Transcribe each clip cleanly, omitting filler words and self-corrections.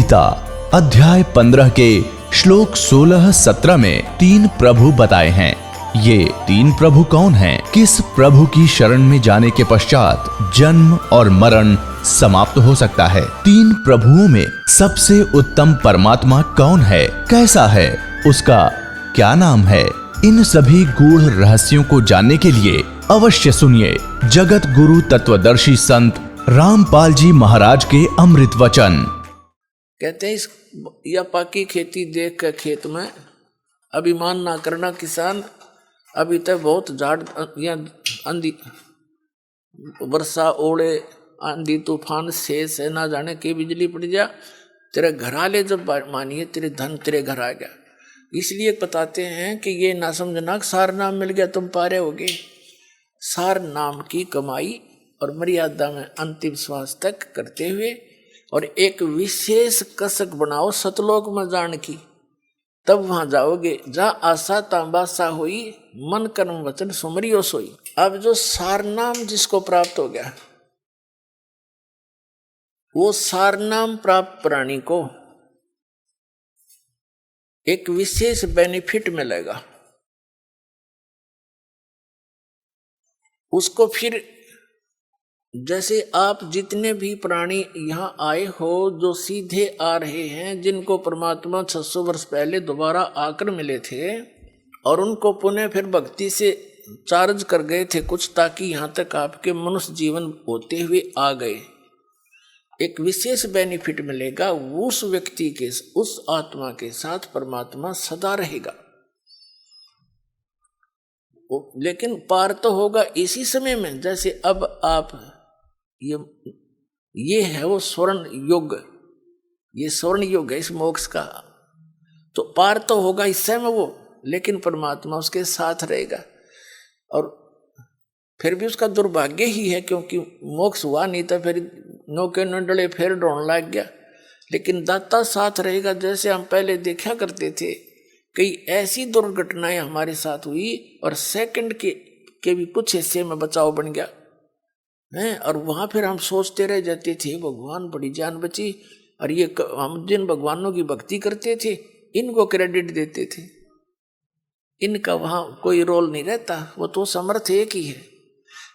गीता अध्याय 15 के श्लोक 16-17 में 3 प्रभु बताए हैं। ये 3 प्रभु कौन हैं? किस प्रभु की शरण में जाने के पश्चात जन्म और मरण समाप्त हो सकता है? 3 प्रभुओं में सबसे उत्तम परमात्मा कौन है? कैसा है? उसका क्या नाम है? इन सभी गूढ़ रहस्यों को जानने के लिए अवश्य सुनिए जगत गुरु तत्वदर्शी संत रामपाल जी महाराज के अमृत वचन। कहते हैं इस या पाकी खेती देख कर खेत में अभिमान ना करना किसान, अभी तक बहुत झाड़ या आंधी वर्षा ओड़े आंधी तूफान शेष है, ना जाने की बिजली पड़ जा तेरे घर आले जब मानिए तेरे धन तेरे घर आ गया। इसलिए बताते हैं कि ये ना समझना सार नाम मिल गया तुम पारे होगे। सार नाम की कमाई और मर्यादा में अंतिम श्वास तक करते हुए और एक विशेष कसक बनाओ सतलोक में जान की, तब वहां जाओगे जहाँ आशा तांबासा हुई मन कर्म वचन सुमरियो सोई। अब जो सारनाम जिसको प्राप्त हो गया वो सारनाम प्राप्त प्राणी को एक विशेष बेनिफिट मिलेगा। उसको फिर जैसे आप जितने भी प्राणी यहाँ आए हो जो सीधे आ रहे हैं, जिनको परमात्मा 600 वर्ष पहले दोबारा आकर मिले थे और उनको पुनः फिर भक्ति से चार्ज कर गए थे कुछ, ताकि यहाँ तक आपके मनुष्य जीवन होते हुए आ गए, एक विशेष बेनिफिट मिलेगा। उस व्यक्ति के उस आत्मा के साथ परमात्मा सदा रहेगा। लेकिन पार तो होगा इसी समय में। जैसे अब आप ये है वो स्वर्ण युग, ये स्वर्ण युग है इस मोक्ष का, तो पार तो होगा इस समय वो, लेकिन परमात्मा उसके साथ रहेगा। और फिर भी उसका दुर्भाग्य ही है क्योंकि मोक्ष हुआ नहीं था, फिर नौके नंडले फिर ढोने लग गया। लेकिन दाता साथ रहेगा। जैसे हम पहले देखा करते थे कई ऐसी दुर्घटनाएं हमारे साथ हुई और सेकंड के भी कुछ हिस्से में बचाव बन गया है, और वहां फिर हम सोचते रह जाते थे भगवान बड़ी जान बची। और ये हम जिन भगवानों की भक्ति करते थे इनको क्रेडिट देते थे, इनका वहां कोई रोल नहीं रहता, वो तो समर्थ एक ही है।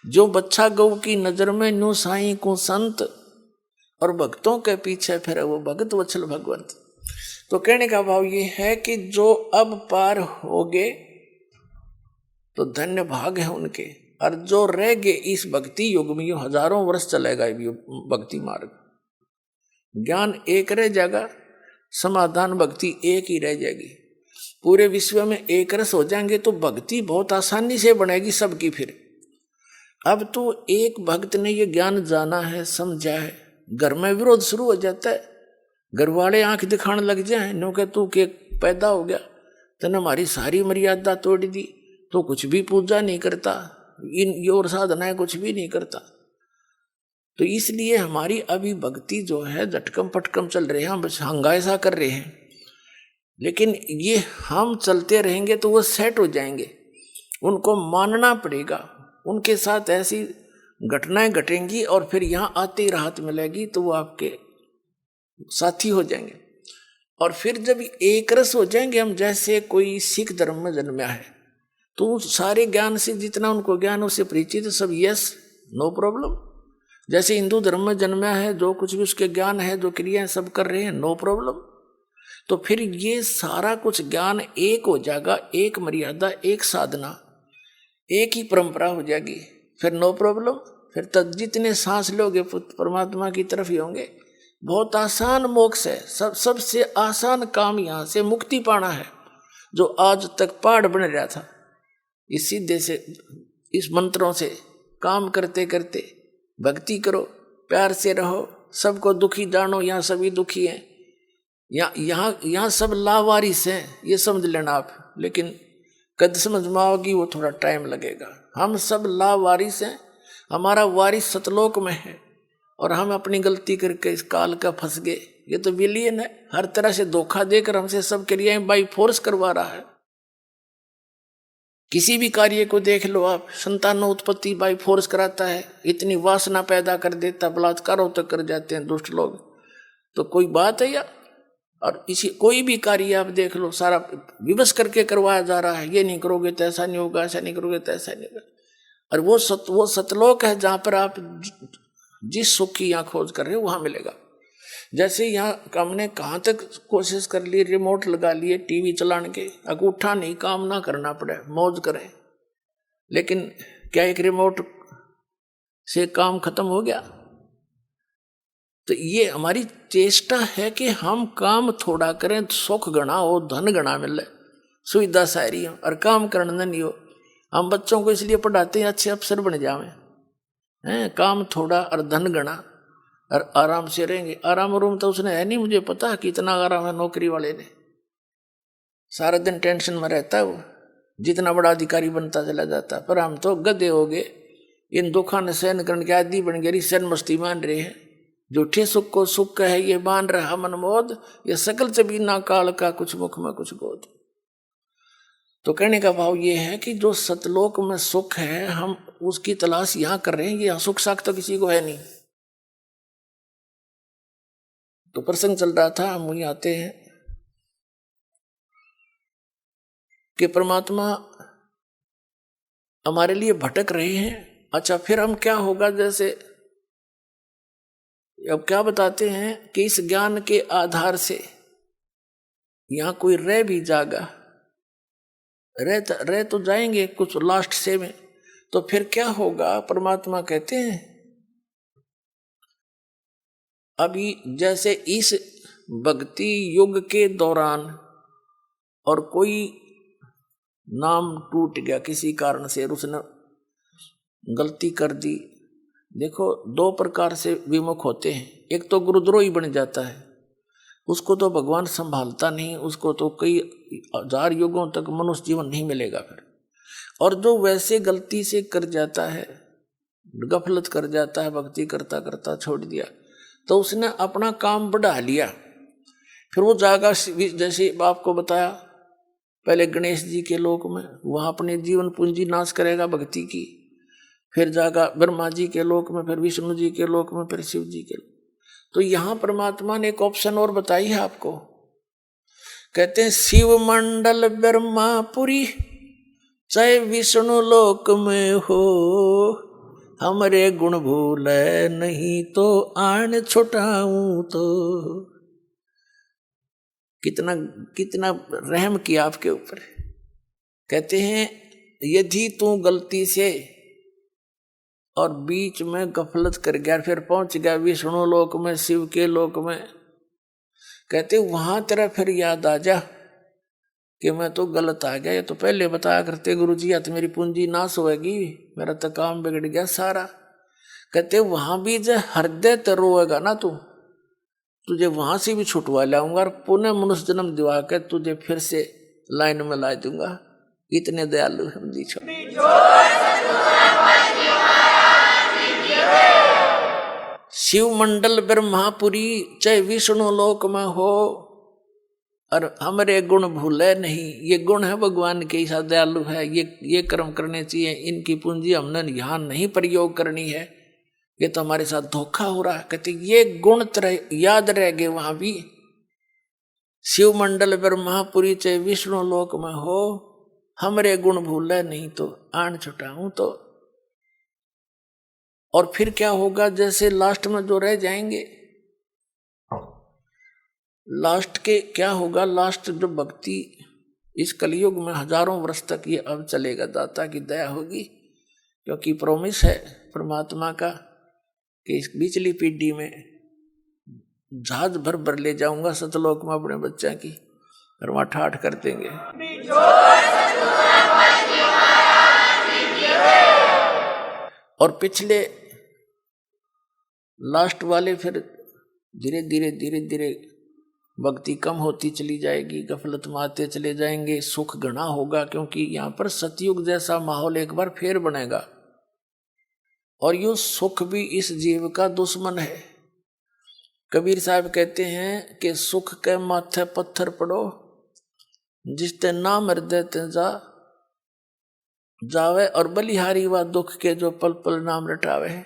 जो बच्चा गौ की नजर में न्यू साई को संत और भक्तों के पीछे फिर वो भगत वत्सल भगवंत। तो कहने का भाव ये है कि जो अब पार होगे तो धन्य भाग है उनके, और जो रह गए इस भक्ति युग में, हजारों वर्ष चलेगा ये भक्ति मार्ग। ज्ञान एक रह जाएगा, समाधान भक्ति एक ही रह जाएगी। पूरे विश्व में एक रस हो जाएंगे तो भक्ति बहुत आसानी से बनेगी सबकी। फिर अब तो एक भक्त ने ये ज्ञान जाना है, समझा है, घर में विरोध शुरू हो जाता है। घर वाले आंख दिखाने लग जाए, नो के तू के पैदा हो गया, तने हमारी सारी मर्यादा तोड़ दी, तो कुछ भी पूजा नहीं करता, इन और साधनाएं कुछ भी नहीं करता। तो इसलिए हमारी अभी भक्ति जो है झटकम पटकम चल रहे हैं, हम बस हंगाइसा कर रहे हैं। लेकिन ये हम चलते रहेंगे तो वो सेट हो जाएंगे, उनको मानना पड़ेगा। उनके साथ ऐसी घटनाएं घटेंगी और फिर यहाँ आते ही राहत मिलेगी तो वो आपके साथी हो जाएंगे। और फिर जब एक रस हो जाएंगे हम, जैसे कोई सिख धर्म में जन्मा है तो सारे ज्ञान से जितना उनको ज्ञान उससे परिचित सब यस नो प्रॉब्लम। जैसे हिंदू धर्म में जन्मा है, जो कुछ भी उसके ज्ञान है, जो क्रियाएं सब कर रहे हैं, नो प्रॉब्लम। तो फिर ये सारा कुछ ज्ञान एक हो जाएगा, एक मर्यादा, एक साधना, एक ही परंपरा हो जाएगी, फिर नो प्रॉब्लम। फिर तक जितने सांस लोगे परमात्मा की तरफ ही होंगे। बहुत आसान मोक्ष है, सबसे आसान काम यहाँ से मुक्ति पाना है। जो आज तक पहाड़ बन रहा था, इस सीधे से इस मंत्रों से काम करते करते भक्ति करो, प्यार से रहो, सबको दुखी जानो, यहाँ सभी दुखी हैं, यहाँ सब लावारिस हैं, ये समझ लेना आप। लेकिन कद समझ में आओगी वो थोड़ा टाइम लगेगा। हम सब लावारिस हैं, हमारा वारिस सतलोक में है और हम अपनी गलती करके इस काल का फंस गए। ये तो विलियन है, हर तरह से धोखा देकर हमसे सब क्रियाएं बाई फोर्स करवा रहा है। किसी भी कार्य को देख लो आप, संतान उत्पत्ति बाई फोर्स कराता है, इतनी वासना पैदा कर देता, बलात्कारों तक कर जाते हैं दुष्ट लोग। तो कोई बात है या और इसी कोई भी कार्य आप देख लो, सारा विवश करके करवाया जा रहा है, ये नहीं करोगे तो ऐसा नहीं होगा, ऐसा नहीं करोगे तो ऐसा नहीं होगा। और वो सतलोक है जहां पर आप जिस सुख की यहाँ खोज कर रहे हो वहां मिलेगा। जैसे यहाँ हमने कहाँ तक कोशिश कर ली, रिमोट लगा लिए टीवी चलाने के, अंगूठा नहीं, काम ना करना पड़े, मौज करें, लेकिन क्या एक रिमोट से काम खत्म हो गया? तो ये हमारी चेष्टा है कि हम काम थोड़ा करें, सुख गणा हो, धन गणा मिले, सुविधा सारी हो, और काम करना नहीं हो। हम बच्चों को इसलिए पढ़ाते हैं अच्छे अफसर बन जावे हैं, काम थोड़ा और धन गणा, और आराम से रहेंगे। आराम रूम तो उसने है नहीं, मुझे पता कितना आराम है नौकरी वाले ने, सारा दिन टेंशन में रहता है वो, जितना बड़ा अधिकारी बनता चला जाता। पर हम तो गधे हो गए, इन दुखों ने सहन करने के आदि बन गए, सहन मस्ती मान रहे हैं। झूठे सुख को सुख है ये मान रहा मनमोद, ये सकल चबीना काल का कुछ मुख में कुछ गोद। तो कहने का भाव ये है कि जो सतलोक में सुख है, हम उसकी तलाश यहाँ कर रहे हैं। ये सुख साख तो किसी को है नहीं। तो प्रसंग चल रहा था, हम वहीं आते हैं कि परमात्मा हमारे लिए भटक रहे हैं। अच्छा, फिर हम क्या होगा? जैसे अब क्या बताते हैं कि इस ज्ञान के आधार से यहां कोई रह भी जाएगा, रह तो जाएंगे कुछ लास्ट से में, तो फिर क्या होगा? परमात्मा कहते हैं अभी जैसे इस भक्ति युग के दौरान और कोई नाम टूट गया किसी कारण से, उसने गलती कर दी। देखो, दो प्रकार से विमुख होते हैं। एक तो गुरुद्रोही बन जाता है, उसको तो भगवान संभालता नहीं, उसको तो कई हजार युगों तक मनुष्य जीवन नहीं मिलेगा फिर। और जो वैसे गलती से कर जाता है, गफलत कर जाता है, भक्ति करता करता छोड़ दिया, तो उसने अपना काम बढ़ा लिया। फिर वो जाएगा, जैसे आपको बताया, पहले गणेश जी के लोक में, वहां अपने जीवन पूंजी नाश करेगा भक्ति की। फिर जाएगा ब्रह्मा जी के लोक में, फिर विष्णु जी के लोक में, फिर शिव जी के लोक। तो यहां परमात्मा ने एक ऑप्शन और बताई है आपको। कहते हैं शिव मंडल ब्रह्मापुरी चाहे विष्णु लोक में हो, हमरे गुण भूल नहीं तो आन छुटाऊं तो। कितना कितना रहम किया आपके ऊपर। कहते हैं यदि तू गलती से और बीच में गफलत कर गया, फिर पहुंच गया विष्णु लोक में, शिव के लोक में, कहते वहां तेरा फिर याद आ जा कि मैं तो गलत आ गया। ये तो पहले बताया करते गुरुजी, या तो मेरी पूंजी नाश होएगी, मेरा तो काम बिगड़ गया सारा। कहते वहां भी जो हृदय ते रोएगा ना तू, तुझे वहां से भी छुटवा लाऊंगा और पुनः मनुष्य जन्म दिवा के तुझे फिर से लाइन में ला दूंगा। इतने दयालु हम जी छोड़। शिव मंडल ब्रह्मापुरी चाहे विष्णु लोक में हो, और हमरे गुण भूले नहीं। ये गुण है भगवान के, ऐसा दयालु है, ये कर्म करने चाहिए, इनकी पूंजी हमने यहाँ नहीं प्रयोग करनी है, ये तो हमारे साथ धोखा हो रहा है। कहते ये गुण याद रह गए वहां भी। शिव मंडल ब्रह्मापुरी चाहे विष्णु लोक में हो, हमरे गुण भूले नहीं तो आन छुटाऊं तो। और फिर क्या होगा? जैसे लास्ट में जो रह जाएंगे, लास्ट के क्या होगा? लास्ट जो भक्ति इस कलयुग में हजारों वर्ष तक ये अब चलेगा, दाता की दया होगी, क्योंकि प्रोमिस है परमात्मा का कि इस पिछली पीढ़ी में जहाज भर भर ले जाऊंगा सतलोक में अपने बच्चा की, और वहां ठाठ कर देंगे। और पिछले लास्ट वाले फिर धीरे धीरे भक्ति कम होती चली जाएगी, गफलत में आते चले जाएंगे, सुख घना होगा, क्योंकि यहाँ पर सतयुग जैसा माहौल एक बार फिर बनेगा। और यो सुख भी इस जीव का दुश्मन है। कबीर साहब कहते हैं कि सुख के माथे पत्थर पड़ो, जिसते नाम हृदय ते जावे, और बलिहारी व दुख के जो पल पल नाम रटावे।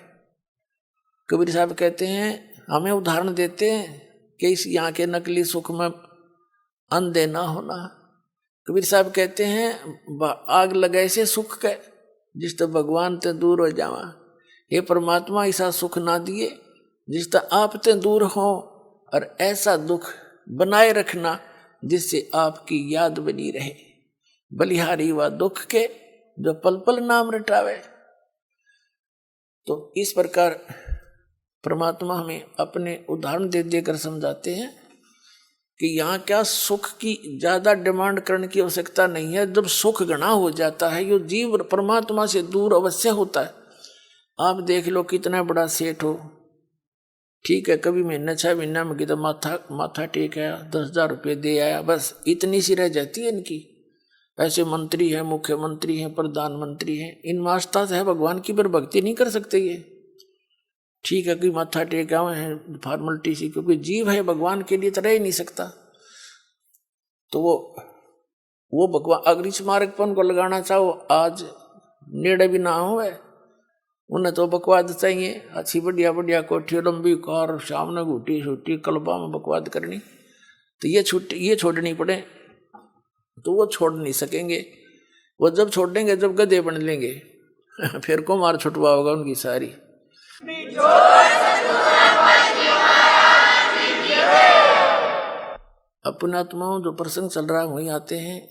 कबीर साहब कहते हैं, हमें उदाहरण देते हैं कि इस यहाँ के नकली सुख में अंधे ना होना। कबीर साहब कहते हैं आग लगाए से सुख के, जिस तो भगवान ते दूर हो जावा। ये परमात्मा ऐसा सुख ना दिए जिस तो आप ते दूर हो, और ऐसा दुख बनाए रखना जिससे आपकी याद बनी रहे। बलिहारी व दुख के जो पल पल नाम रटावे। तो इस प्रकार परमात्मा हमें अपने उदाहरण दे देकर समझाते हैं कि यहाँ क्या सुख की ज्यादा डिमांड करने की आवश्यकता नहीं है। जब सुख घना हो जाता है, ये जीव परमात्मा से दूर अवश्य होता है। आप देख लो कितना बड़ा सेठ हो, ठीक है, कभी महीने 6 महीना में कितना माथा टेक आया, 10,000 रुपये दे आया, बस इतनी सी रह जाती है इनकी। ऐसे मंत्री हैं, मुख्यमंत्री हैं, प्रधानमंत्री हैं, इन वास्ता से है भगवान की पर भक्ति नहीं कर सकते ये। ठीक है कि माथा टेक आए हैं फॉर्मेलिटी सी, क्योंकि जीव है भगवान के लिए तो रह ही नहीं सकता। तो वो भगवान अगर इस मार्ग पर उनको लगाना चाहो, आज नेड़े भी ना हो, उन्हें तो बकवाद चाहिए। अच्छी बढ़िया बढ़िया कोठी, लंबी कार, सामने घूटी छूटी, कलबा में बकवाद करनी, तो ये छोड़नी पड़े, तो वो छोड़ नहीं सकेंगे। वो जब छोड़ेंगे जब गधे बन लेंगे फिर को मार छुटवा होगा उनकी सारी। अपने आत्माओं जो प्रसंग चल रहा है वहीं आते हैं।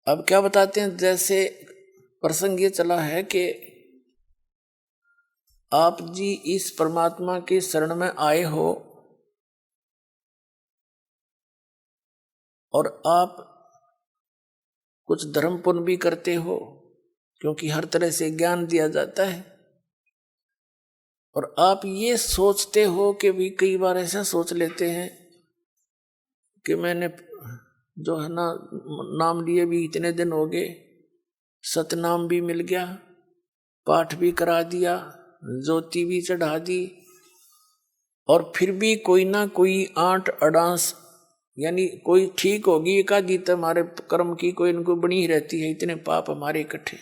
अब क्या बताते हैं, जैसे प्रसंग ये चला है कि आप जी इस परमात्मा के शरण में आए हो और आप कुछ धर्म पुण्य भी करते हो, क्योंकि हर तरह से ज्ञान दिया जाता है। और आप ये सोचते हो कि भी कई बार ऐसा सोच लेते हैं कि मैंने जो है ना नाम लिए भी इतने दिन हो गए, सतनाम भी मिल गया, पाठ भी करा दिया, ज्योति भी चढ़ा दी, और फिर भी कोई ना कोई आंट अडांस, यानी कोई ठीक होगी एक आधी तो हमारे कर्म की कोई इनको बनी ही रहती है, इतने पाप हमारे इकट्ठे।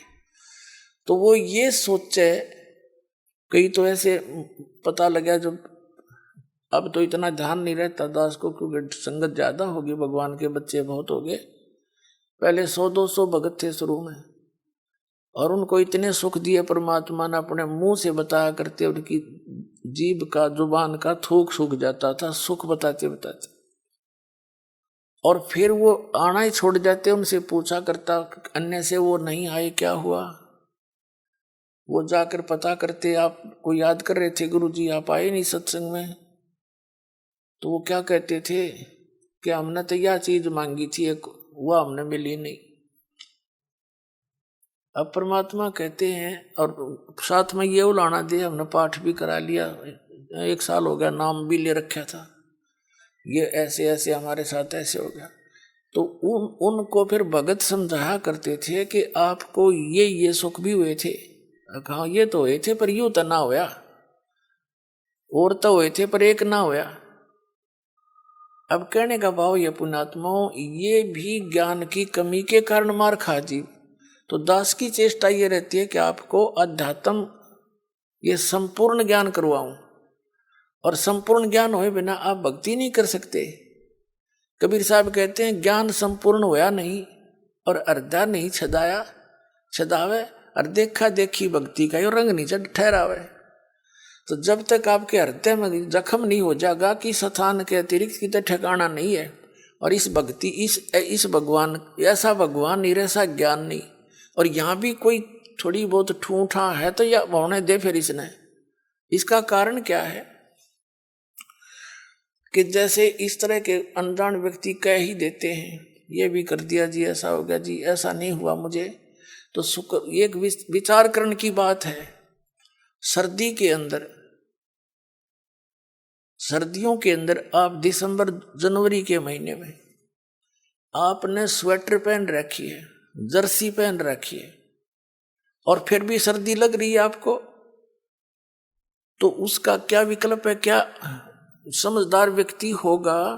तो वो ये सोचे, कई तो ऐसे पता लगा जब अब तो इतना ध्यान नहीं रहता दास को, क्योंकि संगत ज्यादा होगी, भगवान के बच्चे बहुत हो गए। पहले 100-200 भगत थे शुरू में, और उनको इतने सुख दिए परमात्मा ने, अपने मुंह से बताया करते, उनकी जीभ का जुबान का थूक सूख जाता था सुख बताते बताते। और फिर वो आना ही छोड़ जाते, उनसे पूछा करता, अन्य से वो नहीं आए क्या हुआ। वो जाकर पता करते, आपको याद कर रहे थे गुरुजी, आप आए नहीं सत्संग में। तो वो क्या कहते थे कि हमने तो यह चीज मांगी थी, एक वो हमने मिली नहीं। अब परमात्मा कहते हैं, और साथ में ये उलाना दे, हमने पाठ भी करा लिया, 1 साल हो गया, नाम भी ले रखा था, ये ऐसे ऐसे हमारे साथ ऐसे हो गया। तो उनको फिर भगत समझाया करते थे कि आपको ये सुख भी हुए थे। हाँ ये तो हुए थे, पर यूं तो ना होया, और तो हुए थे पर एक ना होया। अब कहने का भाव ये पुण्यात्माओं, ये भी ज्ञान की कमी के कारण मार खा जीव। तो दास की चेष्टा ये रहती है कि आपको अध्यात्म ये संपूर्ण ज्ञान करवाऊं, और संपूर्ण ज्ञान होए बिना आप भक्ति नहीं कर सकते। कबीर साहब कहते हैं, ज्ञान संपूर्ण होया नहीं और अर्धा नहीं छदावे, और देखा देखी भक्ति का यो रंग नहीं ठहरावे। तो जब तक आपके हृदय में जख्म नहीं हो जाएगा कि स्थान के अतिरिक्त कितने ठिकाना नहीं है, और इस भक्ति इस भगवान ऐसा भगवान नहीं, ऐसा ज्ञान नहीं, और यहाँ भी कोई थोड़ी बहुत ठूठा है तो या होने दे फिर इसने। इसका कारण क्या है कि जैसे इस तरह के अनजान व्यक्ति कह ही देते हैं, ये भी कर दिया जी, ऐसा हो गया जी, ऐसा नहीं हुआ मुझे। तो सुख एक विचार करने की बात है। सर्दियों के अंदर आप दिसंबर जनवरी के महीने में आपने स्वेटर पहन रखी है, जर्सी पहन रखी है, और फिर भी सर्दी लग रही है आपको, तो उसका क्या विकल्प है? क्या समझदार व्यक्ति होगा,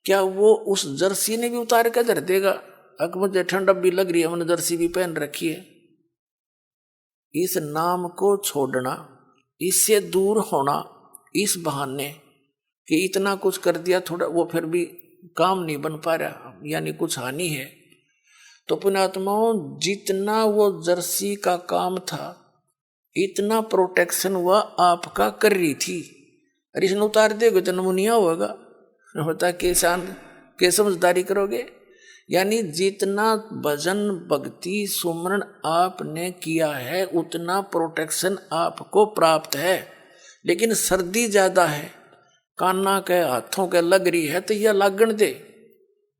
क्या वो उस जर्सी ने भी उतार कर धर देगा? अगर मुझे ठंड भी लग रही है, मैंने जर्सी भी पहन रखी है। इस नाम को छोड़ना, इससे दूर होना, इस बहाने कि इतना कुछ कर दिया, थोड़ा वो फिर भी काम नहीं बन पा रहा, यानी कुछ हानि है। तो पुण्यात्माओं, जितना वो जर्सी का काम था इतना प्रोटेक्शन वह आपका कर रही थी। अरे इसने उतार देगा तो नमूनिया होगा, होता के समझदारी करोगे। यानी जितना भजन भक्ति सुमरण आपने किया है उतना प्रोटेक्शन आपको प्राप्त है। लेकिन सर्दी ज्यादा है, काना के हाथों के लग रही है तो यह लागण दे,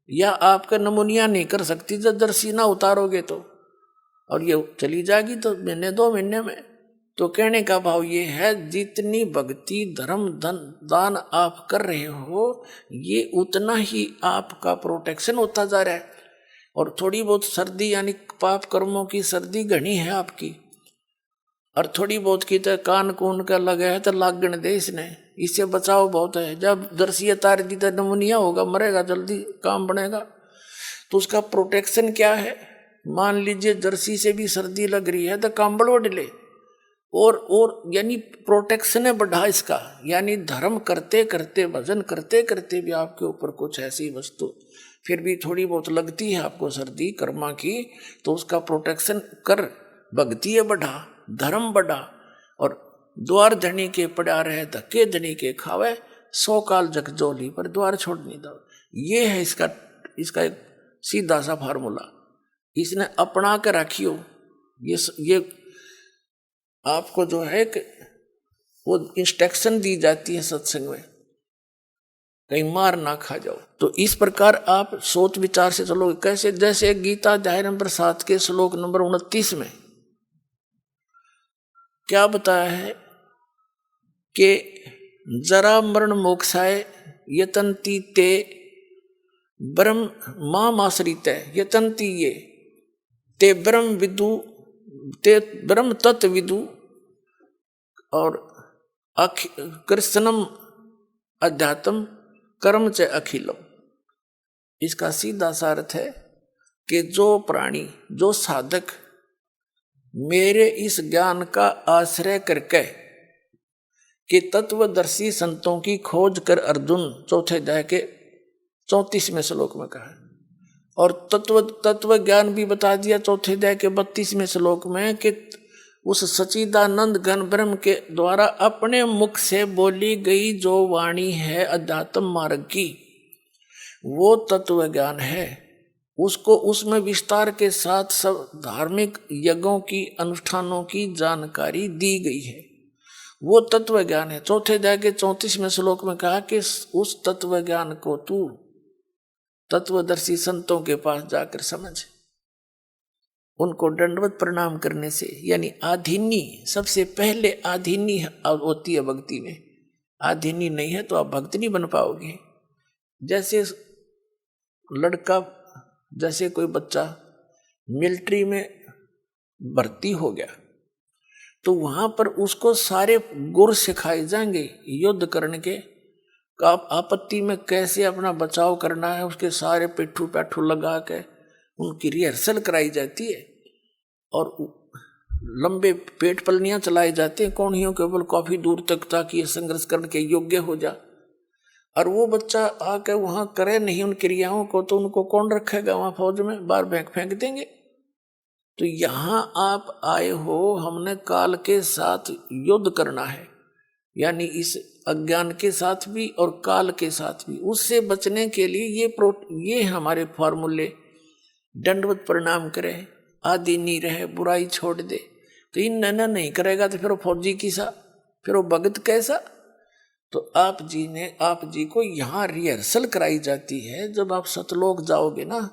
या आपका नमूनिया नहीं कर सकती जब जर्सी ना उतारोगे तो, और ये चली जाएगी तो महीने 2 महीने में। तो कहने का भाव ये है, जितनी भक्ति धर्म धन दान आप कर रहे हो ये उतना ही आपका प्रोटेक्शन होता जा रहा है। और थोड़ी बहुत सर्दी यानी पाप कर्मों की सर्दी घनी है आपकी, और थोड़ी बहुत की तो कान कून का लगा है तो लागण दे इसने, इससे बचाव बहुत है। जब दर्शी तार दी तो नमूनिया होगा, मरेगा जल्दी, काम बनेगा। तो उसका प्रोटेक्शन क्या है? मान लीजिए जर्सी से भी सर्दी लग रही है तो कंबल ओढ़ ले, और यानी प्रोटेक्शन है बढ़ा इसका। यानी धर्म करते करते भजन करते करते भी आपके ऊपर कुछ ऐसी वस्तु फिर भी थोड़ी बहुत लगती है आपको सर्दी कर्मा की, तो उसका प्रोटेक्शन कर, भक्ति बढ़ा, धर्म बढ़ा। और द्वार धनी के पड़ा रहे धक्के धनी के खावे, 100 काल जगजोली पर द्वार छोड़नी दो। ये है इसका एक सीधा सा फार्मूला, इसने अपना के रखियो। ये आपको जो है कि वो इंस्ट्रक्शन दी जाती है सत्संग में, कहीं मार ना खा जाओ। तो इस प्रकार आप सोच विचार से चलोगे। कैसे? जैसे गीता अध्याय नंबर 7 के श्लोक नंबर 29 में क्या बताया है कि जरा मरण मोक्षाय यतन्ति ते ब्रह्म मामाश्रित यतन्ति ये ते ब्रह्म विदु ते ब्रह्म तत्व विदु और कृष्णम अध्यात्म कर्म च अखिलम। इसका सीधा सा अर्थ है कि जो प्राणी, जो साधक मेरे इस ज्ञान का आश्रय करके कि तत्वदर्शी संतों की खोज कर अर्जुन, चौथे अध्याय के 34वें श्लोक में कहा, और तत्व ज्ञान भी बता दिया चौथे अध्याय के 32वें श्लोक में कि उस सच्चिदानंद घन ब्रह्म के द्वारा अपने मुख से बोली गई जो वाणी है अध्यात्म मार्ग की, वो तत्व ज्ञान है। उसको उसमें विस्तार के साथ सब धार्मिक यज्ञों की अनुष्ठानों की जानकारी दी गई है, वो तत्व ज्ञान है। चौथे अध्याय के 34वें श्लोक में कहा कि उस तत्व ज्ञान को तू तत्वदर्शी संतों के पास जाकर समझ। उनको दंडवत प्रणाम करने से, यानी आधीनी, सबसे पहले आधीनी होती है भक्ति में। आधीनी नहीं है तो आप भक्त नहीं बन पाओगे। जैसे लड़का, जैसे कोई बच्चा मिलिट्री में भर्ती हो गया तो वहां पर उसको सारे गुर सिखाए जाएंगे युद्ध करने के, आप आपत्ति में कैसे अपना बचाव करना है, उसके सारे पिट्ठू पैठू लगा के उनकी रिहर्सल कराई जाती है, और लंबे पेट पलनियां चलाए जाते हैं कौनियों के ऊपर काफी दूर तक, ताकि ये संघर्ष करने के योग्य हो जा। और वो बच्चा आके वहां करे नहीं उन क्रियाओं को, तो उनको कौन रखेगा वहां फौज में? बाहर फेंक देंगे। तो यहाँ आप आए हो, हमने काल के साथ युद्ध करना है, यानी इस अज्ञान के साथ भी और काल के साथ भी। उससे बचने के लिए ये हमारे फॉर्मूले, दंडवत प्रणाम करे, आदि नहीं रहे, बुराई छोड़ दे। तो इन नैना नहीं करेगा तो फिर वो फौजी किसा, फिर वो भगत कैसा? तो आप जी को यहाँ रिहर्सल कराई जाती है। जब आप सतलोक जाओगे ना,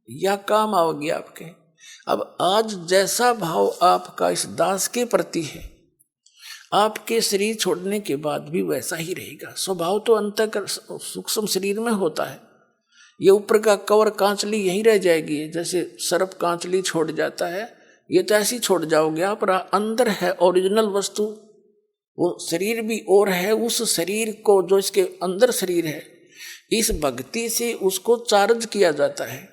यह काम आओगे आपके। अब आज जैसा भाव आपका इस दास के प्रति है, आपके शरीर छोड़ने के बाद भी वैसा ही रहेगा। स्वभाव तो अंतः सूक्ष्म शरीर में होता है, ये ऊपर का कवर कांचली यहीं रह जाएगी। जैसे सर्प कांचली छोड़ जाता है, ये तो ऐसी छोड़ जाओगे आप। अंदर है ओरिजिनल वस्तु, वो शरीर भी और है। उस शरीर को, जो इसके अंदर शरीर है, इस भक्ति से उसको चार्ज किया जाता है,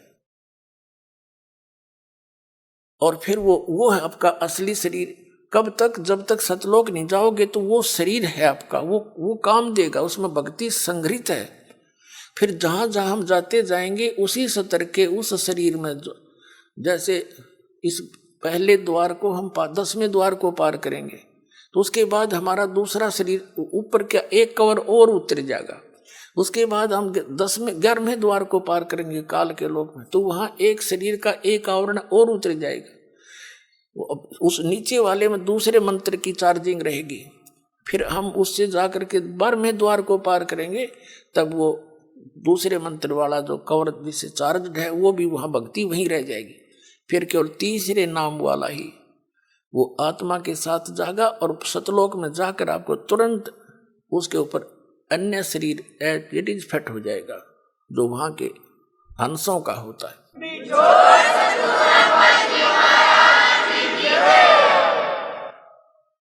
और फिर वो है आपका असली शरीर। कब तक? जब तक सतलोक नहीं जाओगे तो वो शरीर है आपका, वो काम देगा, उसमें भक्ति संग्रहित है। फिर जहां जहां हम जाते जाएंगे उसी स्तर के उस शरीर में, जैसे इस पहले द्वार को हम 10वें द्वार को पार करेंगे तो उसके बाद हमारा दूसरा शरीर ऊपर क्या एक कवर और उतर जाएगा। उसके बाद हम 11वें द्वार को पार करेंगे काल के लोक में, तो वहां एक शरीर का एक आवरण और उतर जाएगा। उस नीचे वाले में दूसरे मंत्र की चार्जिंग रहेगी। फिर हम उससे जाकर के 12वें द्वार को पार करेंगे, तब वो दूसरे मंत्र वाला जो कवर जिससे चार्ज है वो भी वहां भक्ति वहीं रह जाएगी। फिर केवल तीसरे नाम वाला ही वो आत्मा के साथ जागा और सतलोक में जाकर आपको तुरंत उसके ऊपर अन्य शरीर इट इज फिट हो जाएगा जो वहां के हंसों का होता है।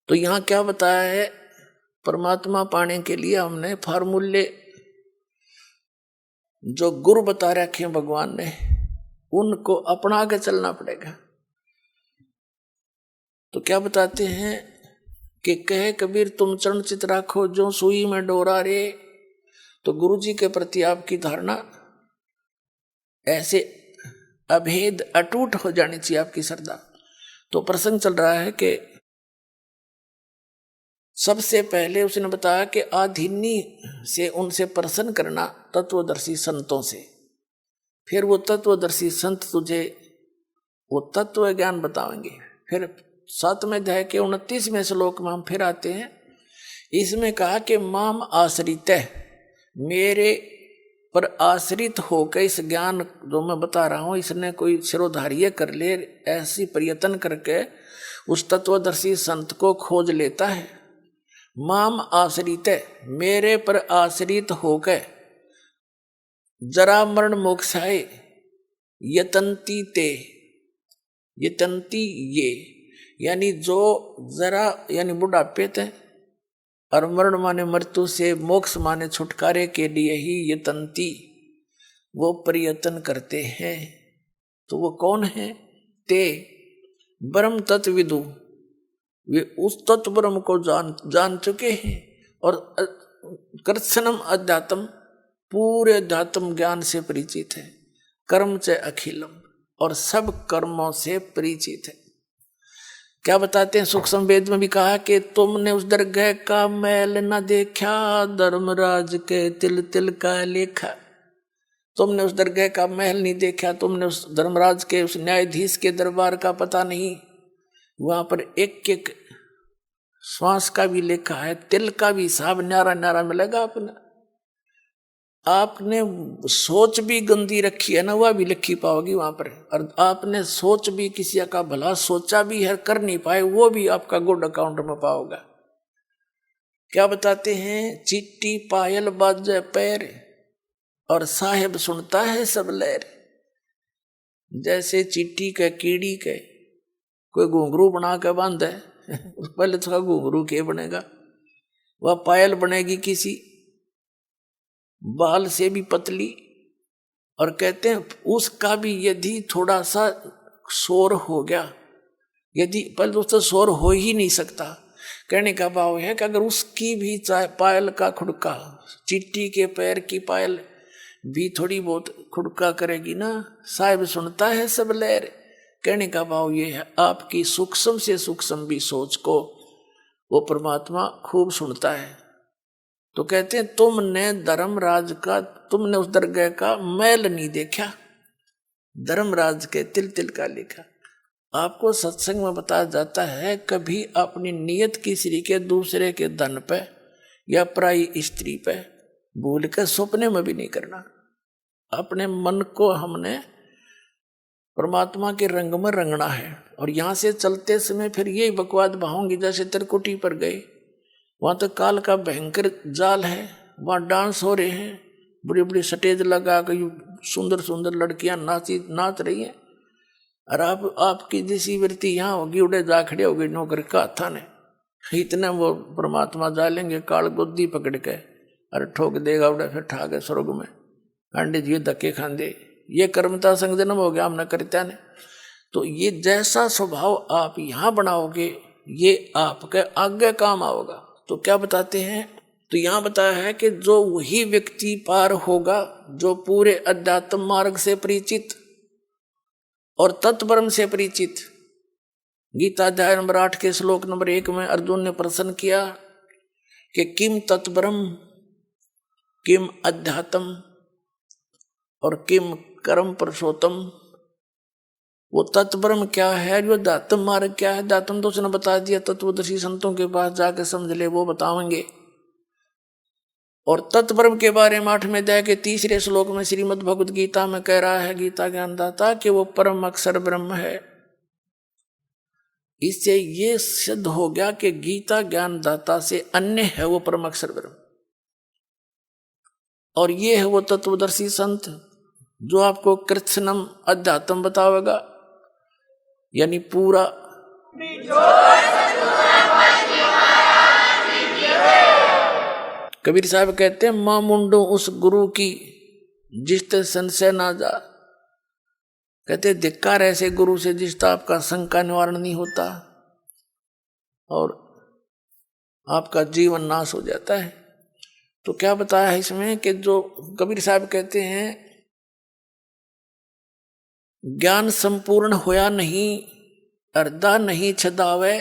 तो यहां क्या बताया है? परमात्मा पाने के लिए हमने फार्मूले जो गुरु बता रखे हैं भगवान ने, उनको अपना के चलना पड़ेगा। तो क्या बताते हैं कि कहे कबीर तुम चरण चित राखो जो सुई में डोरा रे। तो गुरु जी के प्रति आपकी धारणा ऐसे अभेद अटूट हो जानी चाहिए, आपकी श्रद्धा। तो प्रसंग चल रहा है कि सबसे पहले उसने बताया कि आधीनी से उनसे प्रसन्न करना तत्वदर्शी संतों से। फिर वो तत्वदर्शी संत तुझे वो तत्व ज्ञान बताएंगे। फिर 7वें अध्याय के 29वें श्लोक में हम फिर आते हैं। इसमें कहा कि माम आश्रित है, मेरे पर आश्रित होकर इस ज्ञान जो मैं बता रहा हूं इसने कोई सिरोधार्य कर ले, ऐसी प्रयत्न करके उस तत्वदर्शी संत को खोज लेता है। माम आश्रित है, मेरे पर आश्रित होकर जरा मरण मोक्षाए यतंती ते, यतंती ये यानी जो जरा यानी बुढ़ापे थे और मरण माने मृत्यु से, मोक्ष माने छुटकारे के लिए ही यतंती वो प्रयत्न करते हैं। तो वो कौन है? ते ब्रह्म तत्विदु, वे उस तत्व ब्रह्म को जान चुके हैं और कृत्स्नम अध्यात्म, पूरे अध्यात्म ज्ञान से परिचित है। कर्म च अखिलम, और सब कर्मों से परिचित है। क्या बताते हैं? सूक्ष्म वेद में भी कहा कि तुमने उस दरगह का मैल न देखा, धर्मराज के तिल तिल का लेखा। तुमने उस दरगह का महल नहीं देखा, तुमने उस धर्मराज के उस न्यायाधीश के दरबार का पता नहीं। वहां पर एक एक श्वास का भी लेखा है, तिल का भी हिसाब न्यारा न्यारा मिलेगा। आपने सोच भी गंदी रखी है ना, वह भी लिखी पाओगी वहां पर। और आपने सोच भी किसी का भला सोचा भी है, कर नहीं पाए, वो भी आपका गुड अकाउंट में पाओगा। क्या बताते हैं? चिट्टी पायल बाजे पैर और साहेब सुनता है सब लहर। जैसे चिट्टी के कीड़ी के कोई घुंघरू बना के बांध है पहले तो घुंघरू के बनेगा, वह पायल बनेगी किसी बाल से भी पतली। और कहते हैं उसका भी यदि थोड़ा सा शोर हो गया, यदि पहले तो उससे शोर हो ही नहीं सकता। कहने का भाव है कि अगर उसकी भी चाहे पायल का खुड़का, चिट्टी के पैर की पायल भी थोड़ी बहुत खुड़का करेगी ना, साहिब सुनता है सब लहर। कहने का भाव ये है आपकी सूक्ष्म से सूक्ष्म भी सोच को वो परमात्मा खूब सुनता है। तो कहते हैं तुमने धर्मराज का, तुमने उस दरगाह का मैल नहीं देखा, धर्मराज के तिल तिल का लिखा। आपको सत्संग में बताया जाता है कभी अपनी नियत किसी के दूसरे के धन पे या पराई स्त्री पे भूल के सपने में भी नहीं करना। अपने मन को हमने परमात्मा के रंग में रंगना है। और यहाँ से चलते समय फिर यही बकवाद बहाऊंगी। जैसे त्रिकुटी पर गए, वहाँ तो काल का भयंकर जाल है, वहाँ डांस हो रहे हैं, बड़ी बड़ी स्टेज लगा कर सुंदर सुंदर लड़कियां नाच रही हैं। और आपकी जैसी वृत्ति यहाँ होगी, उड़े जा खड़े होगी नौकर का हाथा ने, इतने वो परमात्मा जालेंगे काल गोदी पकड़ के और ठोक देगा उड़े, फिर ठा के स्वर्ग में अंडे जी धक्के खांदे। ये कर्मता संग जन्म हो गया हमने करता ने। तो ये जैसा स्वभाव आप यहाँ बनाओगे ये आपके आगे काम आओगा। तो क्या बताते हैं, तो यहां बताया है कि जो वही व्यक्ति पार होगा जो पूरे अध्यात्म मार्ग से परिचित और तत्परम से परिचित। गीता अध्याय नंबर 8 के श्लोक नंबर 1 में अर्जुन ने प्रश्न किया कि किम तत्परम किम अध्यात्म और किम कर्म पुरुषोत्तम। वो तत्परम क्या है, जो अध्यात्म मार्ग क्या है, अध्यात्म तो उसने बता दिया, तत्वदर्शी संतों के पास जाके समझ ले, वो बताएंगे। और तत्परम के बारे में 8वें अध्याय के 3 श्लोक में श्रीमद् भगवद गीता में कह रहा है गीता ज्ञानदाता कि वो परम अक्षर ब्रह्म है। इससे ये सिद्ध हो गया कि गीता ज्ञानदाता से अन्य है वो परम अक्षर ब्रह्म, और ये है वो तत्वदर्शी संत जो आपको कृत्स्नम अध्यात्म बतावेगा, यानी पूरा। कबीर साहब कहते हैं मां मुंडो उस गुरु की जिसते संशय ना जा। कहते धिक्कार ऐसे गुरु से जिसका आपका शंका निवारण नहीं होता और आपका जीवन नाश हो जाता है। तो क्या बताया है इसमें कि जो कबीर साहब कहते हैं ज्ञान संपूर्ण होया नहीं, अर्धा नहीं छदावे,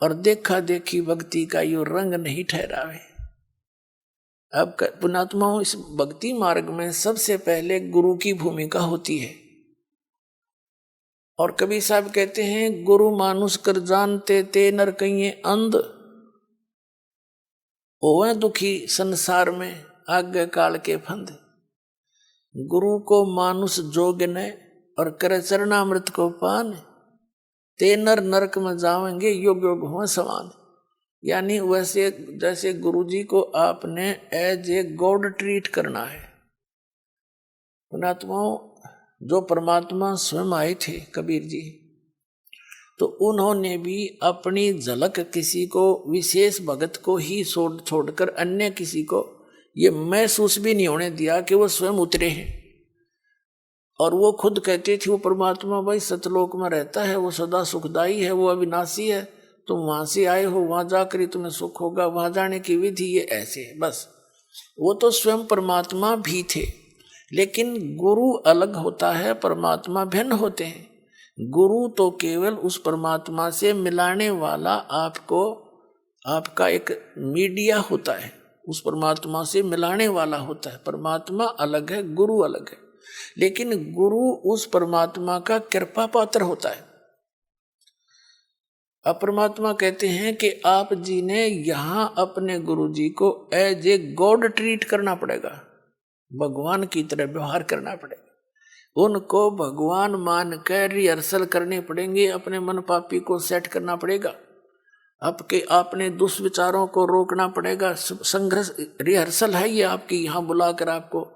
और देखा देखी भक्ति का यो रंग नहीं ठहरावे। अब पुण्यात्माओं, इस भक्ति मार्ग में सबसे पहले गुरु की भूमिका होती है। और कबीर साहब कहते हैं गुरु मानुष कर जानते ते नर कहिए अंध, ओवे दुखी संसार में आगे काल के फंद। गुरु को मानुष जोग ने और करे चरणामृत को पान, ते नर नरक में जावेंगे योग योग हो समान। यानी वैसे जैसे गुरु जी को आपने एज ए गॉड ट्रीट करना है। पुण्यात्माओं, जो परमात्मा स्वयं आए थे कबीर जी, तो उन्होंने भी अपनी झलक किसी को विशेष भगत को ही छोड़कर अन्य किसी को ये महसूस भी नहीं होने दिया कि वो स्वयं उतरे हैं। और वो खुद कहते थे वो परमात्मा भाई सतलोक में रहता है, वो सदा सुखदाई है, वो अविनाशी है, तुम वहां से आए हो, वहां जाकर ही तुम्हें सुख होगा, वहां जाने की विधि ये ऐसे है। बस वो तो स्वयं परमात्मा भी थे, लेकिन गुरु अलग होता है, परमात्मा भिन्न होते हैं। गुरु तो केवल उस परमात्मा से मिलाने वाला आपको आपका एक मीडिया होता है, उस परमात्मा से मिलाने वाला होता है। परमात्मा अलग है, गुरु अलग है, लेकिन गुरु उस परमात्मा का कृपा पात्र होता है। अब परमात्मा कहते हैं कि आप जी ने यहां अपने गुरु जी को एज ए गॉड ट्रीट करना पड़ेगा, भगवान की तरह व्यवहार करना पड़ेगा, उनको भगवान मान कर रिहर्सल करने पड़ेंगे, अपने मन पापी को सेट करना पड़ेगा, आपने दुष्विचारों को रोकना पड़ेगा। संघर्ष रिहर्सल है ये आपकी, यहाँ बुलाकर आपको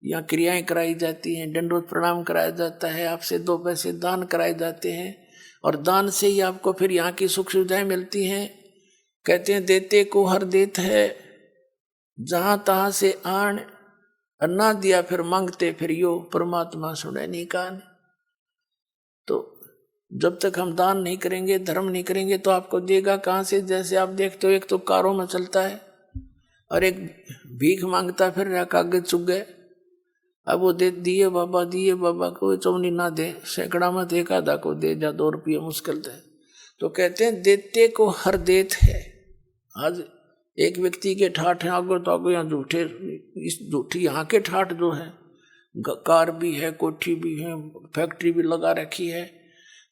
यहाँ क्रियाएं कराई जाती हैं, दंडवत प्रणाम कराया जाता है, आपसे 2 पैसे दान कराए जाते हैं, और दान से ही आपको फिर यहाँ की सुख सुविधाएं मिलती हैं। कहते हैं देते को हर देत है, जहां तहां से आन, अन्ना दिया फिर मांगते फिर यो, परमात्मा सुने नहीं कान। तो जब तक हम दान नहीं करेंगे, धर्म नहीं करेंगे, तो आपको देगा कहाँ से? जैसे आप देखते हो एक तो कारों में चलता है और एक भीख मांगता फिर रहा, कागज चुग गए। अब वो दिए बाबा को चौनी ना दे, सैकड़ा में एक आधा को दे जा, 2 रुपये मुश्किल थे। तो कहते हैं देते को हर देत है। आज एक व्यक्ति के ठाठ हैं आगो तो आगो, यहाँ झूठे, इस झूठी यहाँ के ठाठ जो है, कार भी है, कोठी भी है, फैक्ट्री भी लगा रखी है,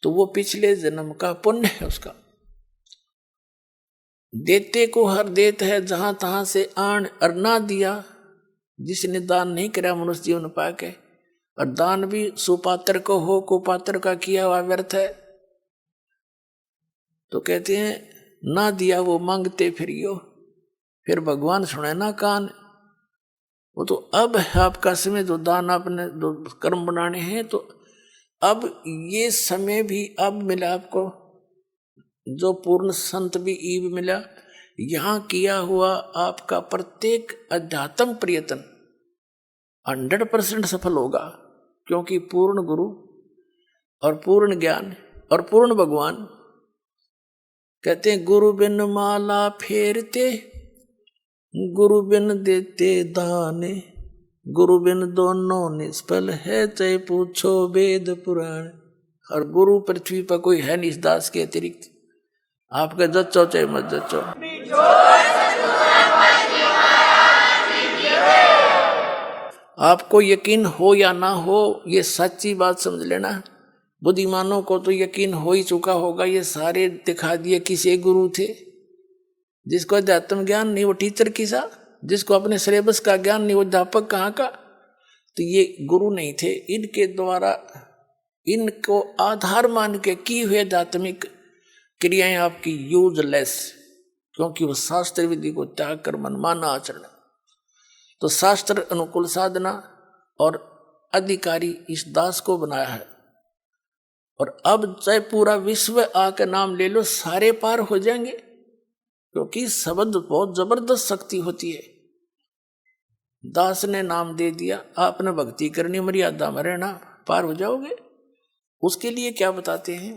तो वो पिछले जन्म का पुण्य है उसका। देते को हर देत है, जहां तहां से आन, अरना दिया, जिसने दान नहीं करा मनुष्य जीवन पाके, और दान भी सुपात्र को हो, कुपात्र का किया हुआ व्यर्थ है। तो कहते हैं ना दिया वो मांगते फिर यो, फिर भगवान सुने ना कान। वो तो अब है आपका समय, जो दान आपने जो कर्म बनाने हैं, तो अब ये समय भी अब मिला आपको, जो पूर्ण संत भी ईव मिला। यहाँ किया हुआ आपका प्रत्येक अध्यात्म प्रयत्न 100% सफल होगा, क्योंकि पूर्ण गुरु और पूर्ण ज्ञान और पूर्ण भगवान कहते हैं गुरु बिन माला फेरते, गुरु बिन देते दाने, गुरु बिन दोनों निष्फल है, चाहे पूछो वेद पुराण। और गुरु पृथ्वी पर कोई है नहीं इस दास के अतिरिक्त। आपका जच्चो चाहे मत जच्चो, आपको यकीन हो या ना हो, ये सच्ची बात समझ लेना। बुद्धिमानों को तो यकीन हो ही चुका होगा। ये सारे दिखा दिए किसे गुरु थे। जिसको अध्यात्म ज्ञान नहीं वो टीचर किसा, जिसको अपने सिलेबस का ज्ञान नहीं वो अध्यापक कहाँ का। तो ये गुरु नहीं थे। इनके द्वारा इनको आधार मान के की हुए आध्यात्मिक क्रियाएं आपकी यूजलेस, क्योंकि वो शास्त्र विधि को त्याग कर मनमाना आचरण। तो शास्त्र अनुकूल साधना और अधिकारी इस दास को बनाया है। और अब चाहे पूरा विश्व आकर नाम ले लो, सारे पार हो जाएंगे, क्योंकि शब्द बहुत जबरदस्त शक्ति होती है। दास ने नाम दे दिया, आपने भक्ति करनी, मर्यादा में रहना, पार हो जाओगे। उसके लिए क्या बताते हैं,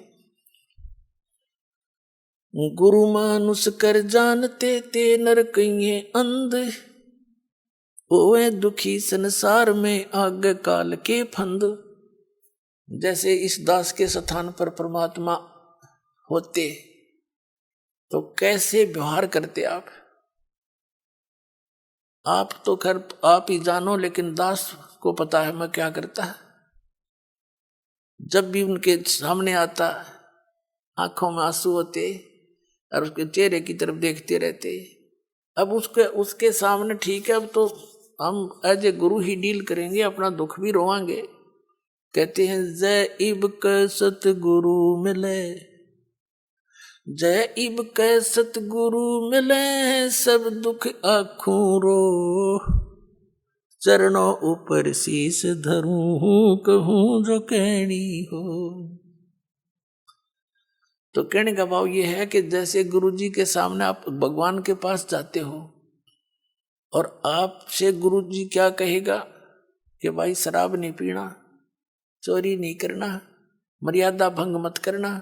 गुरु मानुष कर जानते ते नर कहिए अंध, ओए दुखी संसार में आग काल के फंद। जैसे इस दास के स्थान पर परमात्मा होते तो कैसे व्यवहार करते आप तो खैर आप ही जानो, लेकिन दास को पता है मैं क्या करता है। जब भी उनके सामने आता, आंखों में आंसू होते और उसके चेहरे की तरफ देखते रहते। अब उसके सामने ठीक है, अब तो हम as a Guru he deal करेंगे, अपना दुख भी रोवांगे। कहते हैं जय इब क सतगुरु मिले, जय इब क सतगुरु मिले, सब दुख आखूं रो, चरणों ऊपर शीस धरूं, कहूं जो कहनी हो। तो कहने का भाव ये है कि जैसे गुरुजी के सामने आप भगवान के पास जाते हो और आपसे गुरुजी क्या कहेगा कि भाई शराब नहीं पीना, चोरी नहीं करना, मर्यादा भंग मत करना,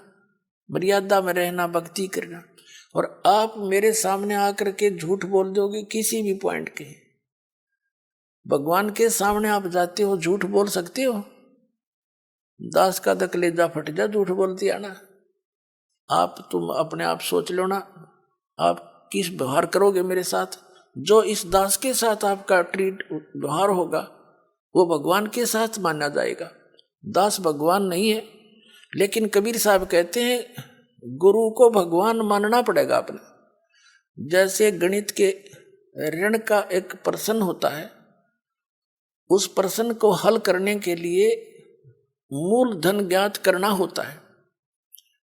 मर्यादा में रहना, भक्ति करना। और आप मेरे सामने आकर के झूठ बोल दोगे किसी भी पॉइंट के। भगवान के सामने आप जाते हो, झूठ बोल सकते हो? दास का तो कलेजा फट जा झूठ बोलती आना। तुम अपने आप सोच लो ना, आप किस व्यवहार करोगे मेरे साथ। जो इस दास के साथ आपका व्यवहार होगा वो भगवान के साथ माना जाएगा। दास भगवान नहीं है, लेकिन कबीर साहब कहते हैं गुरु को भगवान मानना पड़ेगा आपने। जैसे गणित के ऋण का एक प्रश्न होता है, उस प्रश्न को हल करने के लिए मूलधन ज्ञात करना होता है।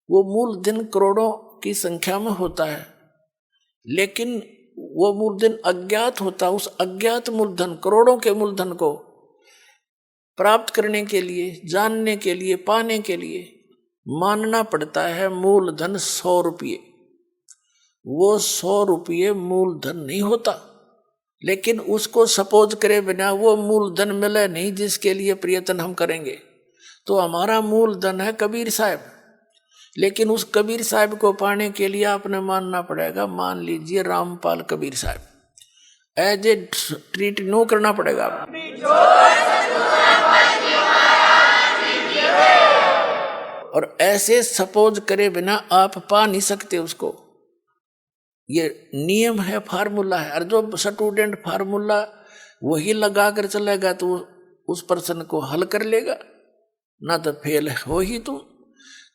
वो मूलधन करोड़ों की संख्या में होता है, लेकिन वो मूलधन अज्ञात होता है। उस अज्ञात मूलधन, करोड़ों के मूलधन को प्राप्त करने के लिए, जानने के लिए, पाने के लिए मानना पड़ता है मूलधन 100 रुपये। वो 100 रुपये मूलधन नहीं होता, लेकिन उसको सपोज करे बिना वो मूलधन मिले नहीं जिसके लिए प्रयत्न हम करेंगे। तो हमारा मूलधन है कबीर साहब, लेकिन उस कबीर साहब को पाने के लिए आपने मानना पड़ेगा, मान लीजिए रामपाल कबीर साहब, एज ए ट्रीट नो करना पड़ेगा। और ऐसे सपोज करे बिना आप पा नहीं सकते उसको। ये नियम है, फार्मूला है। और जो स्टूडेंट फार्मूला वही लगा कर चलेगा तो उस पर्सन को हल कर लेगा, ना तो फेल हो ही तुम।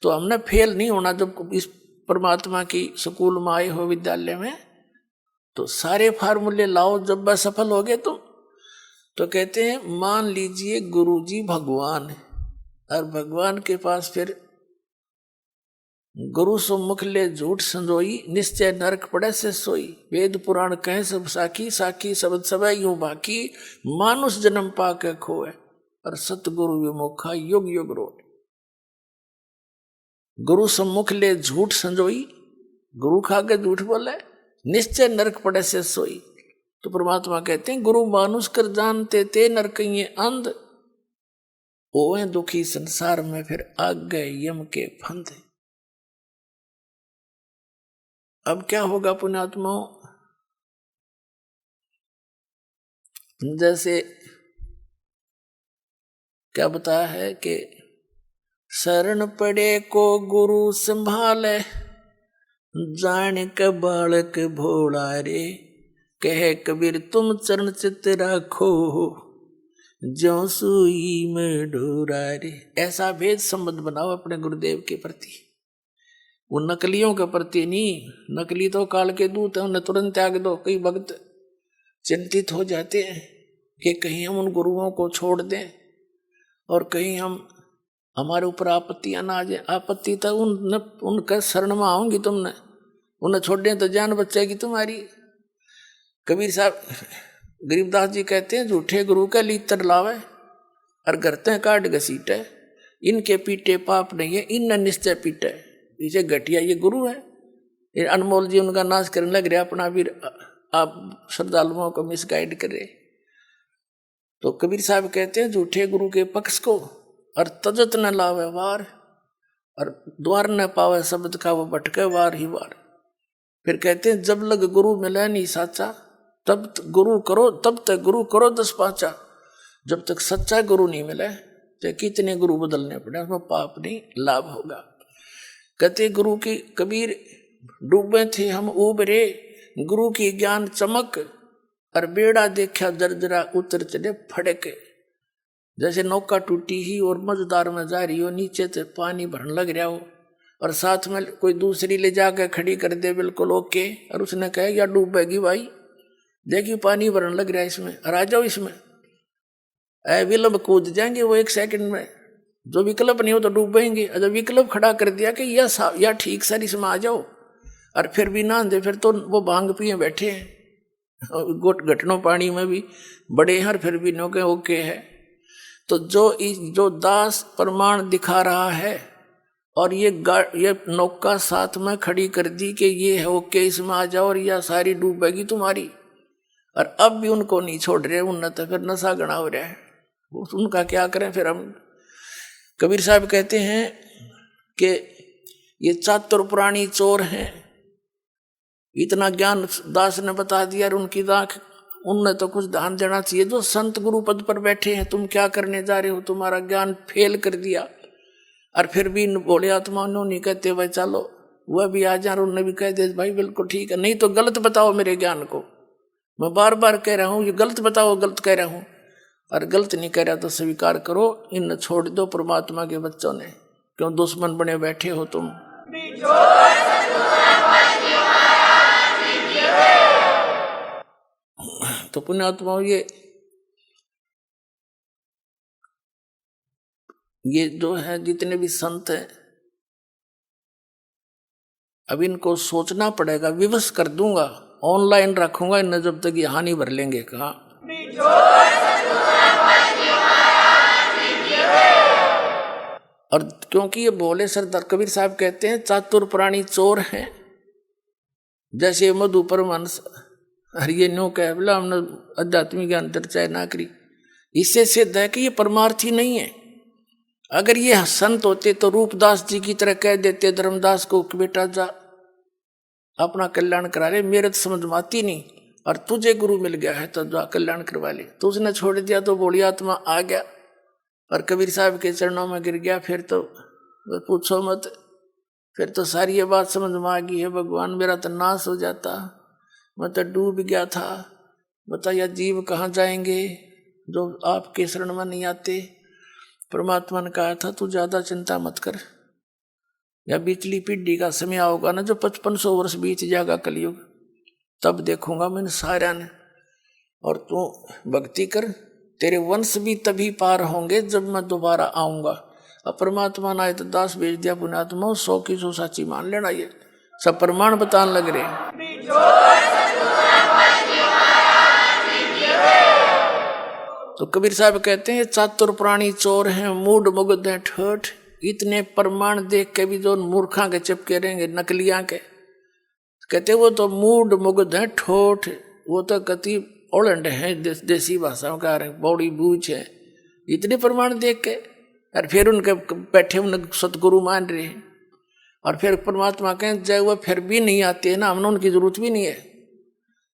तो हमने फेल नहीं होना। जब इस परमात्मा की स्कूल में आए हो, विद्यालय में, तो सारे फार्मूले लाओ। जब वह सफल हो गए तुम, तो कहते हैं मान लीजिए गुरुजी भगवान है, और भगवान के पास फिर गुरु सम्मुख ले झूठ संजोई, निश्चय नरक पड़े से सोई। वेद पुराण कहे सब साखी, साखी शब्द सब यूं बाकी, मानुष जन्म पाके खोए, और सतगुरु विमुखा युग युग रोड। गुरु सम्मुख ले झूठ संजोई, गुरु खा के झूठ बोले, निश्चय नरक पड़े से सोई। तो परमात्मा कहते हैं गुरु मानुष कर जानते ते नर कहिए अंध, ओए दुखी संसार में फिर आग गए यम के फंद। अब क्या होगा पुण्यात्माओं, जैसे क्या बताया है कि शरण पड़े को गुरु संभाले, जान के बालक भोला रे, कहे कबीर तुम चरण चित राखो, ज्यों सुई में डोरा रे। ऐसा भेद संबंध बनाओ अपने गुरुदेव के प्रति, वो नकलियों के प्रति नहीं। नकली तो काल के दूत है, उन्हें तुरंत त्याग दो। कई भक्त चिंतित हो जाते हैं कि कहीं हम उन गुरुओं को छोड़ दें और कहीं हमारे ऊपर आपत्तियां ना आ जाए। आपत्ति तो उनका शरण में आऊंगी तुमने, उन्हें छोड़ दें तो जान बचेगी तुम्हारी। कबीर साहब गरीबदास जी कहते हैं, झूठे गुरु का लीतर लावे और करते काट घसीटे, इनके पीटे पाप नहीं है, इन निश्चय पीटे। इसे घटिया ये गुरु है, ये अनमोल जी उनका नाश करने लग रहे, अपना भी आप श्रद्धालुओं को मिसगाइड करे। तो कबीर साहब कहते हैं, झूठे गुरु के पक्ष को और तजत न लावे वार, और द्वार न पावे शब्द का वो भटके वार ही वार। फिर कहते हैं, जब लग गुरु मिले नहीं साचा, तब गुरु करो, तब तक गुरु करो 10 पाँचा। जब तक सच्चा गुरु नहीं मिले तो कितने गुरु बदलने पड़े, उसमें पाप नहीं लाभ होगा। कहते गुरु की कबीर डूबे थे हम उबरे, गुरु की ज्ञान चमक, और बेड़ा देखा जर्जरा उतर चले फड़के। जैसे नौका टूटी ही और मझदार में जा रही हो, नीचे से पानी भरने लग रहा हो और साथ में कोई दूसरी ले जाकर खड़ी कर दे बिल्कुल ओके, और उसने कहा या डूबेगी भाई, देखिए पानी भरने लग रहा है इसमें, और आ जाओ इसमें। विकल्प कूद जाएंगे वो 1 सेकंड में, जो विकल्प नहीं हो तो डूबेंगे। जब विकल्प खड़ा कर दिया कि या ठीक सर इसमें आ जाओ, और फिर भी ना दे, फिर तो वो भांग पिए बैठे हैं, घटनों पानी में भी बड़े हैं, फिर भी नो के ओके है। तो जो दास प्रमाण दिखा रहा है और ये नौका साथ में खड़ी कर दी कि ये है ओके इसमें आ जाओ, और यह सारी डूबेगी तुम्हारी, और अब भी उनको नहीं छोड़ रहे, उनने तो फिर नशा गणा हो रहा है, उनका क्या करें फिर हम। कबीर साहब कहते हैं कि ये चातुर प्राणी चोर हैं, इतना ज्ञान दास ने बता दिया, और उनकी दाख उनने तो कुछ ध्यान देना चाहिए। जो संत गुरु पद पर बैठे हैं, तुम क्या करने जा रहे हो, तुम्हारा ज्ञान फेल कर दिया, और फिर भी बोले आत्मा नहीं कहते भाई चलो वह भी आ जाए, उन्होंने भी कह दे भाई बिल्कुल ठीक है, नहीं तो गलत बताओ मेरे ज्ञान को, मैं बार बार कह रहा हूँ ये गलत बताओ, गलत कह रहा हूँ, और गलत नहीं कह रहा तो स्वीकार करो, इन छोड़ दो परमात्मा के बच्चों ने, क्यों दुश्मन बने बैठे हो तुम। तो पुण्यात्माओं ये जो है जितने भी संत हैं, अब इनको सोचना पड़ेगा, विवश कर दूंगा, ऑनलाइन रखूंगा इन्हें जब तक ये हानि भर लेंगे। कहा और क्योंकि ये भोले सरदार कबीर साहब कहते हैं चातुर प्राणी चोर हैं, जैसे मधु परमहंस हरिये नो कह बोला हमने आध्यात्मिक ज्ञान चर्चा ना करी, इससे सिद्ध है कि ये परमार्थी नहीं है। अगर ये संत होते तो रूपदास जी की तरह कह देते धर्मदास को कि बेटा जा अपना कल्याण करा ले, मेरे तो समझ में आती नहीं, और तुझे गुरु मिल गया है तो जा कल्याण करवा ले। तो उसने छोड़ दिया तो बोली आत्मा आ गया और कबीर साहब के चरणों में गिर गया। फिर तो पूछो मत, फिर तो सारी ये बात समझ में आ गई है, भगवान मेरा तो नाश हो जाता, मैं तो डूब गया था, बताया जीव कहाँ जाएंगे जो आपके शरण में नहीं आते। परमात्मा ने कहा था तू ज्यादा चिंता मत कर, या बीचली पीढ़ी का समय आओगा ना जो 5500 वर्ष बीत जाएगा कलयुग, तब देखूंगा मैंने सारा ने, और तू भक्ति कर, तेरे वंश भी तभी पार होंगे जब मैं दोबारा आऊंगा। अब परमात्मा ने आए तो दास भेज दिया पुण्यात्मा, 100 की 100 साची मान लेना, ये सब प्रमाण बताने लग रहे। तो कबीर साहब कहते हैं चातुर प्राणी चोर हैं, मूड मुग्ध हैं ठोठ, इतने प्रमाण देख के भी जो मूर्खा के चिपके रहेंगे नकलियां के, कहते वो तो मूड मुग्ध हैं ठोठ, वो तो कति ओलंड है, देसी भाषाओं का बौड़ी बूझ है, इतने प्रमाण देख के, और फिर उनके बैठे उन्हें सतगुरु मान रहे हैं। और फिर परमात्मा कहें जय वो फिर भी नहीं आते हैं ना, हमने उनकी जरूरत भी नहीं है।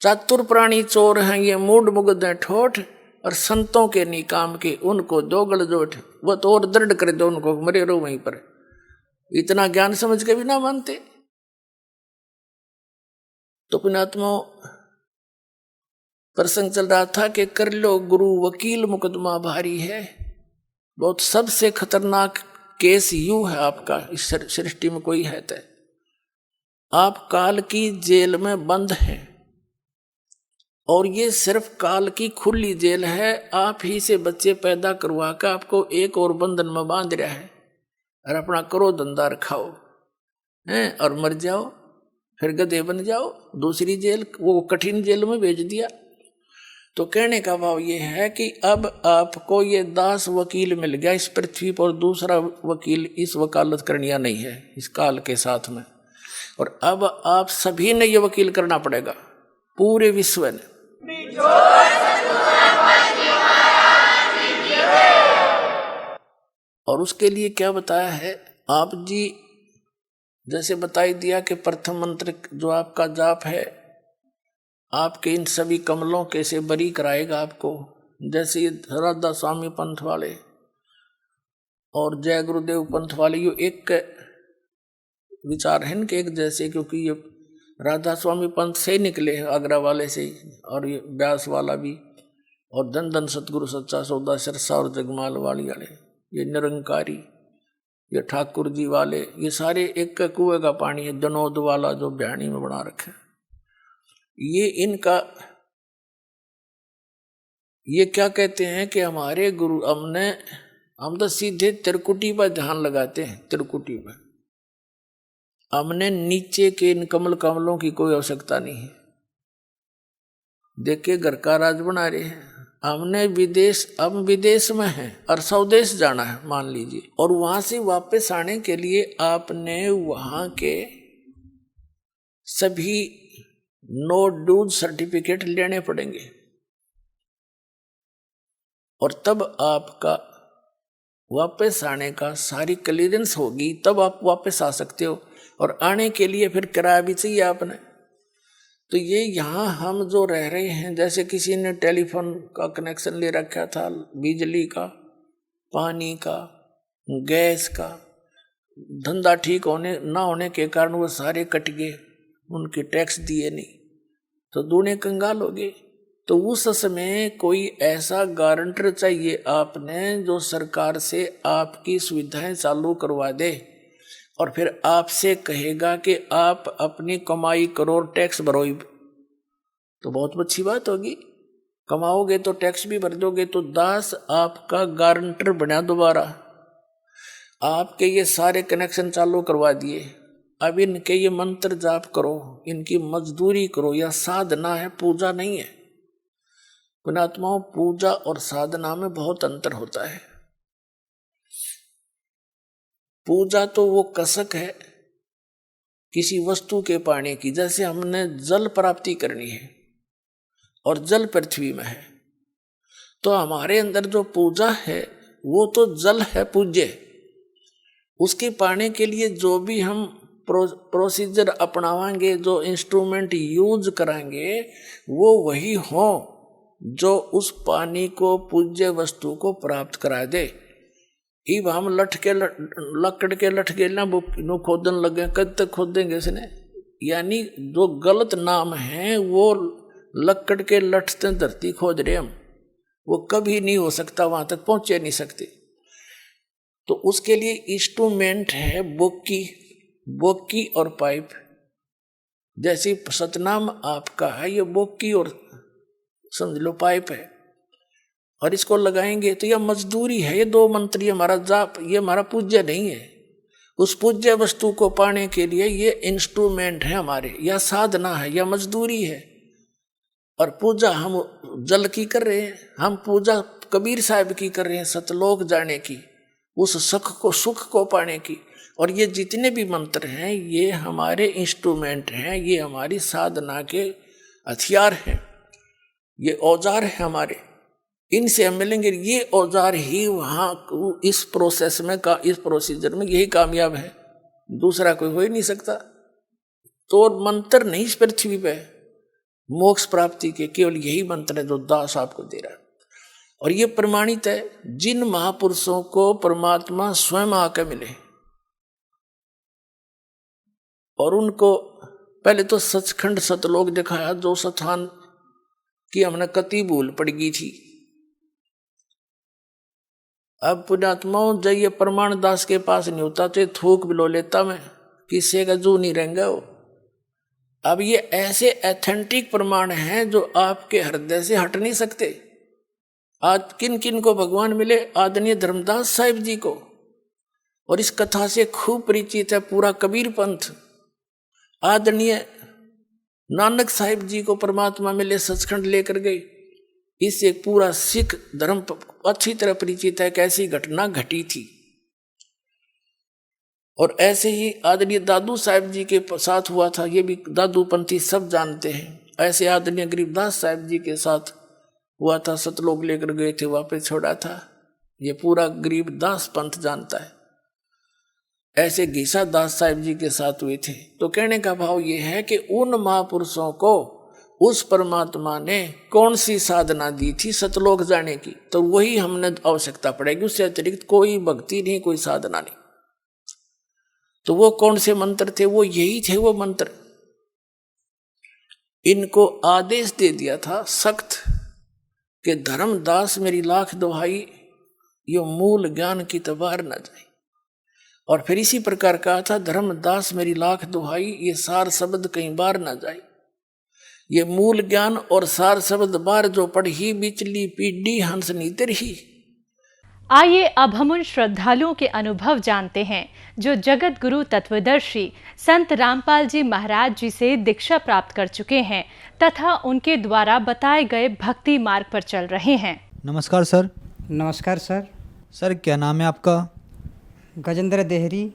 चातुर प्राणी चोर हैं ये मूड मुग्ध हैं ठोठ, और संतों के नहीं काम के उनको दो गलजोट। वो तो और दृढ़ कर दो उनको, मरे रहो वहीं पर। इतना ज्ञान समझ के भी ना मानते। तो पुण्यात्मा प्रसंग चल रहा था कि कर लो गुरु वकील मुकदमा भारी है। बहुत सबसे खतरनाक केस यू है आपका इस सृष्टि में कोई है तो आप काल की जेल में बंद हैं, और ये सिर्फ काल की खुली जेल है। आप ही से बच्चे पैदा करवा कर आपको एक और बंधन में बांध रहा है, और अपना करो धंधा खाओ हैं और मर जाओ, फिर गधे बन जाओ, दूसरी जेल वो कठिन जेल में भेज दिया। तो कहने का भाव ये है कि अब आपको ये दास वकील मिल गया इस पृथ्वी पर, दूसरा वकील इस वकालत करनिया नहीं है इस काल के साथ में। और अब आप सभी ने ये वकील करना पड़ेगा पूरे विश्व ने। और उसके लिए क्या बताया है आप जी, जैसे बताई दिया कि प्रथम मंत्र जो आपका जाप है आपके इन सभी कमलों के से बरी कराएगा आपको। जैसे ये राधा स्वामी पंथ वाले और जय गुरुदेव पंथ वाले ये एक विचार है इनके एक जैसे, क्योंकि ये राधा स्वामी पंथ से ही निकले हैं आगरा वाले से ही, और ये व्यास वाला भी, और धन धन सतगुरु सच्चा सौदा सिरसा और जगमाल वाली वाले, ये निरंकारी, ये ठाकुर जी वाले, ये सारे एक कुएं का पानी है। जनोद वाला जो बयानी में बना रखे, ये इनका ये क्या कहते हैं कि हमारे गुरु हम तो सीधे त्रिकुटी पर ध्यान लगाते हैं। त्रिकुटी पर हमने नीचे के इन कमलों की कोई आवश्यकता नहीं है। देखे घर का राज बना रहे हैं, हमने हम विदेश में हैं और स्वदेश जाना है मान लीजिए, और वहां से वापस आने के लिए आपने वहां के सभी नो ड्यूज सर्टिफिकेट लेने पड़ेंगे, और तब आपका वापस आने का सारी क्लियरेंस होगी, तब आप वापस आ सकते हो। और आने के लिए फिर किराया भी चाहिए आपने। तो ये यहाँ हम जो रह रहे हैं, जैसे किसी ने टेलीफोन का कनेक्शन ले रखा था, बिजली का, पानी का, गैस का, धंधा ठीक होने ना होने के कारण वो सारे कट गए, उनके टैक्स दिए नहीं, तो दूने कंगाल हो गए। तो उस समय कोई ऐसा गारंटर चाहिए आपने जो सरकार से आपकी सुविधाएं चालू करवा दे, और फिर आपसे कहेगा कि आप अपनी कमाई करो और टैक्स भरो। तो बहुत अच्छी बात होगी, कमाओगे तो टैक्स भी भर दोगे। तो दास आपका गारंटर बना दोबारा, आपके ये सारे कनेक्शन चालू करवा दिए, अब इनके ये मंत्र जाप करो, इनकी मजदूरी करो। या साधना है, पूजा नहीं है। पुण्यात्माओं, पूजा और साधना में बहुत अंतर होता है। पूजा तो वो कसक है किसी वस्तु के पाने की, जैसे हमने जल प्राप्ति करनी है और जल पृथ्वी में है, तो हमारे अंदर जो पूजा है वो तो जल है पूज्य। उसके पाने के लिए जो भी हम प्रोसीजर अपनावाएंगे, जो इंस्ट्रूमेंट यूज कराएंगे, वो वही हो जो उस पानी को, पूज्य वस्तु को प्राप्त करा दे। इब हम लकड़ के लठ के ना वो खोदन लगे, कद तक खोदेंगे इसने? यानी जो गलत नाम है वो लकड़ के लठ से धरती खोद रहे हम, वो कभी नहीं हो सकता, वहां तक पहुंचे नहीं सकते। तो उसके लिए इंस्ट्रूमेंट है बोकी और पाइप। जैसे सतनाम आपका है, ये बोकी और समझ लो पाइप है, और इसको लगाएंगे तो यह मजदूरी है। ये दो मंत्र, ये हमारा जाप, ये हमारा पूज्य नहीं है। उस पूज्य वस्तु को पाने के लिए ये इंस्ट्रूमेंट है हमारे, या साधना है, या मजदूरी है। और पूजा हम जल की कर रहे हैं, हम पूजा कबीर साहब की कर रहे हैं, सतलोक जाने की, उस सुख को पाने की। और ये जितने भी मंत्र हैं ये हमारे इंस्ट्रूमेंट हैं, ये हमारी साधना के हथियार हैं, ये औजार हैं हमारे। इनसे हम मिलेंगे, ये औजार ही वहाँ इस प्रोसेस में इस प्रोसीजर में यही कामयाब है। दूसरा कोई हो ही नहीं सकता। तो और मंत्र नहीं इस पृथ्वी पे मोक्ष प्राप्ति के, केवल यही मंत्र है जो दास आपको दे रहा है। और ये प्रमाणित है, जिन महापुरुषों को परमात्मा स्वयं आकर मिले और उनको पहले तो सचखंड सतलोक दिखाया, जो स्थान की हमने कति भूल पड़ गई थी। अब पुण्यात्माओं जब ये प्रमाण दास के पास नहीं होता तो थूक बिलो लेता मैं, किसी का जू नहीं रहेंगे वो। अब ये ऐसे एथेंटिक प्रमाण हैं जो आपके हृदय से हट नहीं सकते। आज किन किन को भगवान मिले? आदरणीय धर्मदास साहिब जी को, और इस कथा से खूब परिचित है पूरा कबीर पंथ। आदरणीय नानक साहिब जी को परमात्मा मिले, सचखंड लेकर गए। इससे पूरा सिख धर्म अच्छी तरह परिचित है कैसी घटना घटी थी। और ऐसे ही आदरणीय दादू साहिब जी के साथ हुआ था, ये भी दादू पंथी सब जानते हैं। ऐसे आदरणीय गरीबदास साहिब जी के साथ हुआ था, सतलोक लेकर गए थे, वापस छोड़ा था, ये पूरा गरीबदास पंथ जानता है। ऐसे घीसा दास साहिब जी के साथ हुए थे। तो कहने का भाव ये है कि उन महापुरुषों को उस परमात्मा ने कौन सी साधना दी थी सतलोक जाने की, तो वही हमने आवश्यकता पड़ेगी, उससे अतिरिक्त कोई भक्ति नहीं, कोई साधना नहीं। तो वो कौन से मंत्र थे? वो यही थे वो मंत्र। इनको आदेश दे दिया था सख्त कि धर्मदास मेरी लाख दुहाई, यो मूल ज्ञान की तबार न जाए। और फिर इसी प्रकार कहा था, धर्मदास मेरी लाख दुहाई, ये सार शब्द कहीं बार न जाए। ये मूल ज्ञान और सार शब्द बार जो पढ़ी, बिचली पीढ़ी हंस नीतर ही। आइए अब हम उन श्रद्धालुओं के अनुभव जानते हैं जो जगत गुरु तत्वदर्शी संत रामपाल जी महाराज जी से दीक्षा प्राप्त कर चुके हैं तथा उनके द्वारा बताए गए भक्ति मार्ग पर चल रहे हैं। नमस्कार सर। नमस्कार सर। सर क्या नाम है आपका? गजेंद्र देहरी।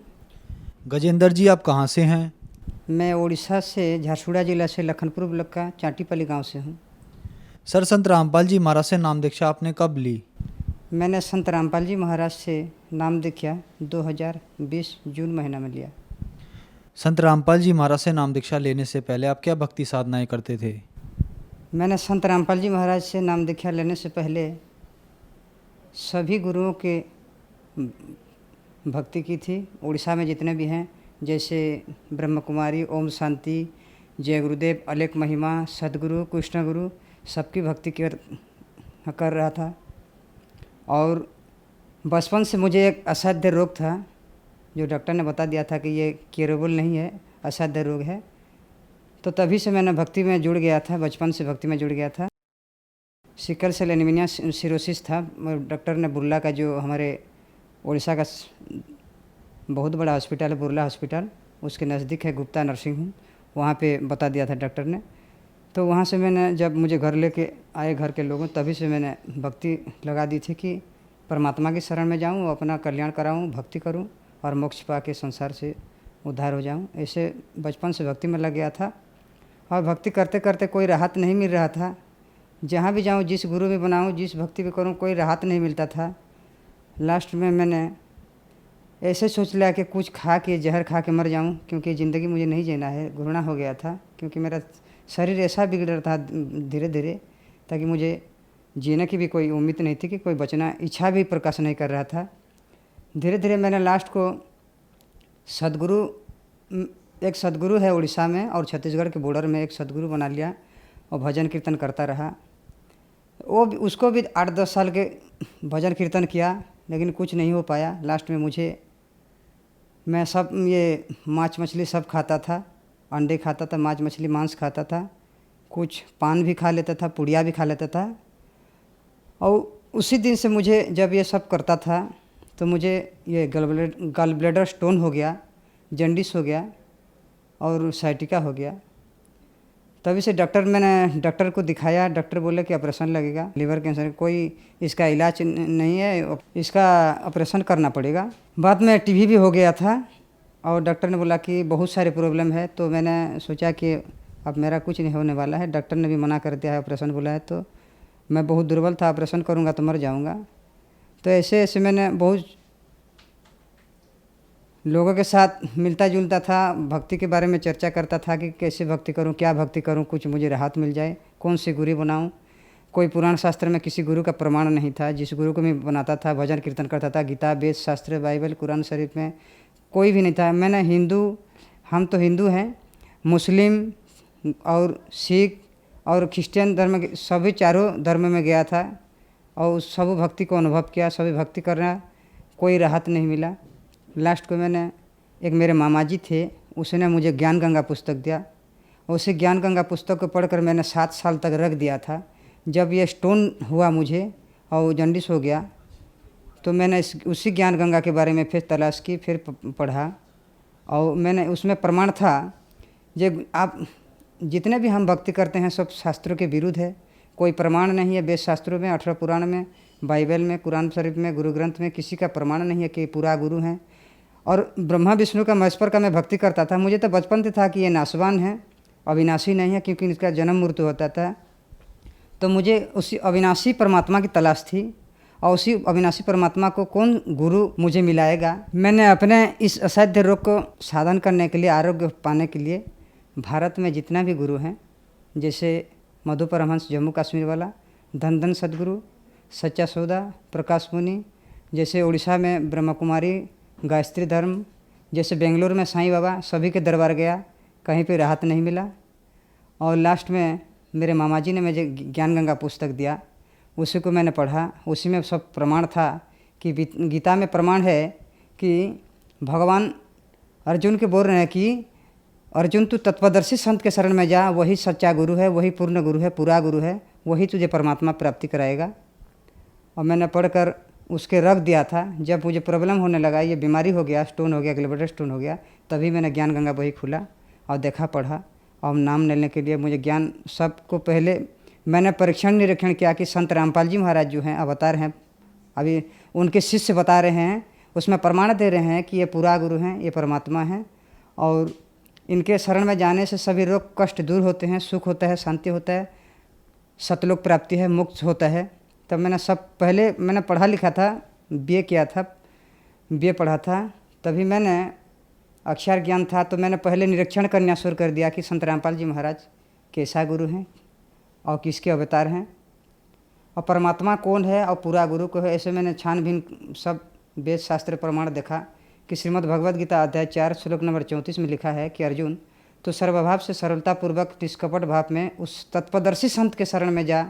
गजेंद्र जी आप कहाँ से हैं? मैं उड़ीसा से झारसुगुड़ा जिला से लखनपुर ब्लॉक का चाटीपल्ली गांव से हूँ। सर संत रामपाल जी महाराज से नाम दीक्षा आपने कब ली? मैंने संत रामपाल जी महाराज से नाम दीक्षा 2020 जून महीना में लिया। संत रामपाल जी महाराज से नाम दीक्षा लेने से पहले आप क्या भक्ति साधनाएं करते थे? मैंने संत रामपाल जी महाराज से नाम दीक्षा लेने से पहले सभी गुरुओं के भक्ति की थी। उड़ीसा में जितने भी हैं, जैसे ब्रह्म कुमारी, ओम शांति, जय गुरुदेव, अलेख महिमा, सदगुरु, कृष्ण गुरु, सबकी भक्ति कर रहा था। और बचपन से मुझे एक असाध्य रोग था, जो डॉक्टर ने बता दिया था कि ये क्यूरेबल नहीं है, असाध्य रोग है। तो तभी से मैंने भक्ति में जुड़ गया था, बचपन से भक्ति में जुड़ गया था। सिकल सेल एनीमिया सिरोसिस था। डॉक्टर ने बुर्ला का, जो हमारे उड़ीसा का बहुत बड़ा हॉस्पिटल है, बुर्ला हॉस्पिटल, उसके नज़दीक है, गुप्ता नर्सिंग होम, वहाँ पे बता दिया था डॉक्टर ने। तो वहाँ से मैंने, जब मुझे घर लेके आए घर के लोगों, तभी से मैंने भक्ति लगा दी थी कि परमात्मा की शरण में जाऊँ, अपना कल्याण कराऊँ, भक्ति करूँ और मोक्ष पा के संसार से उद्धार हो जाऊँ। ऐसे बचपन से भक्ति में लग गया था। और भक्ति करते करते कोई राहत नहीं मिल रहा था। जहाँ भी जाऊँ, जिस गुरु में बनाऊँ, जिस भक्ति भी करूँ, कोई राहत नहीं मिलता था। लास्ट में मैंने ऐसे सोच लिया कि कुछ खा के, जहर खा के मर जाऊँ, क्योंकि ज़िंदगी मुझे नहीं जीना है। घृणा हो गया था, क्योंकि मेरा शरीर ऐसा बिगड़ रहा था धीरे धीरे, ताकि मुझे जीने की भी कोई उम्मीद नहीं थी, कि कोई बचना, इच्छा भी प्रकाश नहीं कर रहा था। धीरे धीरे मैंने लास्ट को सदगुरु, एक सदगुरु है उड़ीसा में और छत्तीसगढ़ के बॉर्डर में, एक सदगुरु बना लिया और भजन कीर्तन करता रहा। वो भी, उसको भी 8-10 साल के भजन कीर्तन किया, लेकिन कुछ नहीं हो पाया। लास्ट में मैं सब ये मांस मछली सब खाता था, अंडे खाता था, मांस मछली मांस खाता था, कुछ पान भी खा लेता था, पुड़िया भी खा लेता था। और उसी दिन से मुझे, जब ये सब करता था, तो मुझे ये गल ब्लैडर स्टोन हो गया, जन्डिस हो गया और साइटिका हो गया। तभी से मैंने डॉक्टर को दिखाया। डॉक्टर बोले कि ऑपरेशन लगेगा, लीवर कैंसर, कोई इसका इलाज नहीं है, इसका ऑपरेशन करना पड़ेगा। बाद में टीबी भी हो गया था और डॉक्टर ने बोला कि बहुत सारे प्रॉब्लम है। तो मैंने सोचा कि अब मेरा कुछ नहीं होने वाला है, डॉक्टर ने भी मना कर दिया है, ऑपरेशन बोला है। तो मैं बहुत दुर्बल था, ऑपरेशन करूँगा तो मर जाऊँगा। तो ऐसे ऐसे मैंने बहुत लोगों के साथ मिलता जुलता था, भक्ति के बारे में चर्चा करता था कि कैसे भक्ति करूं, क्या भक्ति करूं, कुछ मुझे राहत मिल जाए, कौन सी गुरु बनाऊं। कोई पुराण शास्त्र में किसी गुरु का प्रमाण नहीं था। जिस गुरु को मैं बनाता था, भजन कीर्तन करता था, गीता, वेद, शास्त्र, बाइबल, कुरान शरीफ में कोई भी नहीं था। हम तो हिंदू हैं, मुस्लिम और सिख और क्रिश्चियन धर्म के सभी चारों धर्म में गया था और सब भक्ति को अनुभव किया, सभी भक्ति करना, कोई राहत नहीं मिला। लास्ट को मैंने एक मेरे मामा जी थे, उसने मुझे ज्ञान गंगा पुस्तक दिया। उसी ज्ञान गंगा पुस्तक को पढ़कर मैंने 7 साल तक रख दिया था। जब ये स्टोन हुआ मुझे और जॉन्डिस हो गया तो मैंने उसी ज्ञान गंगा के बारे में फिर तलाश की, फिर पढ़ा और मैंने उसमें प्रमाण था जो आप जितने भी हम भक्ति करते हैं सब शास्त्रों के विरुद्ध है। कोई प्रमाण नहीं है वेद शास्त्रों में, 18 पुराण में, बाइबल में, कुरान शरीफ में, गुरु ग्रंथ में किसी का प्रमाण नहीं है कि पूरा गुरु हैं। और ब्रह्मा विष्णु का महेश्वर का मैं भक्ति करता था। मुझे तो बचपन से था कि ये नाशवान है, अविनाशी नहीं है, क्योंकि इसका जन्म मृत्यु होता था। तो मुझे उसी अविनाशी परमात्मा की तलाश थी और उसी अविनाशी परमात्मा को कौन गुरु मुझे मिलाएगा। मैंने अपने इस असाध्य रोग को साधन करने के लिए, आरोग्य पाने के लिए भारत में जितना भी गुरु हैं, जैसे मधु परमहंस जम्मू कश्मीर वाला, धन धन सदगुरु, सच्चा सौदा, प्रकाश मुनि, जैसे उड़ीसा में ब्रह्म कुमारी, गायत्री धर्म, जैसे बेंगलोर में साईं बाबा, सभी के दरबार गया, कहीं पे राहत नहीं मिला। और लास्ट में मेरे मामा जी ने मुझे ज्ञान गंगा पुस्तक दिया, उसी को मैंने पढ़ा। उसी में सब प्रमाण था कि गीता में प्रमाण है कि भगवान अर्जुन के बोल रहे हैं कि अर्जुन तू तत्वदर्शी संत के शरण में जा, वही सच्चा गुरु है, वही पूर्ण गुरु है, पूरा गुरु है, वही तुझे परमात्मा प्राप्ति कराएगा। और मैंने पढ़कर उसके रख दिया था। जब मुझे प्रॉब्लम होने लगा, ये बीमारी हो गया, स्टोन हो गया, ग्लब्लडर स्टोन हो गया, तभी मैंने ज्ञान गंगा बही खुला और देखा, पढ़ा और नाम लेने के लिए मुझे ज्ञान। सबको पहले मैंने परीक्षण निरीक्षण किया कि संत रामपाल जी महाराज जो हैं अवतार हैं, अभी उनके शिष्य बता रहे हैं, उसमें प्रमाण दे रहे हैं कि ये पूरा गुरु हैं, ये परमात्मा हैं और इनके शरण में जाने से सभी रोग कष्ट दूर होते हैं, सुख होता है, शांति होता है, सतलोक प्राप्ति है, मुक्त होता है। तब मैंने पहले मैंने पढ़ा लिखा था, बीए किया था, बीए पढ़ा था, तभी मैंने अक्षर ज्ञान था तो मैंने पहले निरीक्षण करना शुरू कर दिया कि संत रामपाल जी महाराज कैसा गुरु हैं और किसके अवतार हैं और परमात्मा कौन है और पूरा गुरु को है। ऐसे मैंने छानबीन सब वेद शास्त्र प्रमाण देखा कि श्रीमद् भगवद गीता अध्याय 4 श्लोक नंबर 34 में लिखा है कि अर्जुन तो सर्वभाव से सरलतापूर्वक निष्कपट भाव में उस तत्वदर्शी संत के शरण में जा,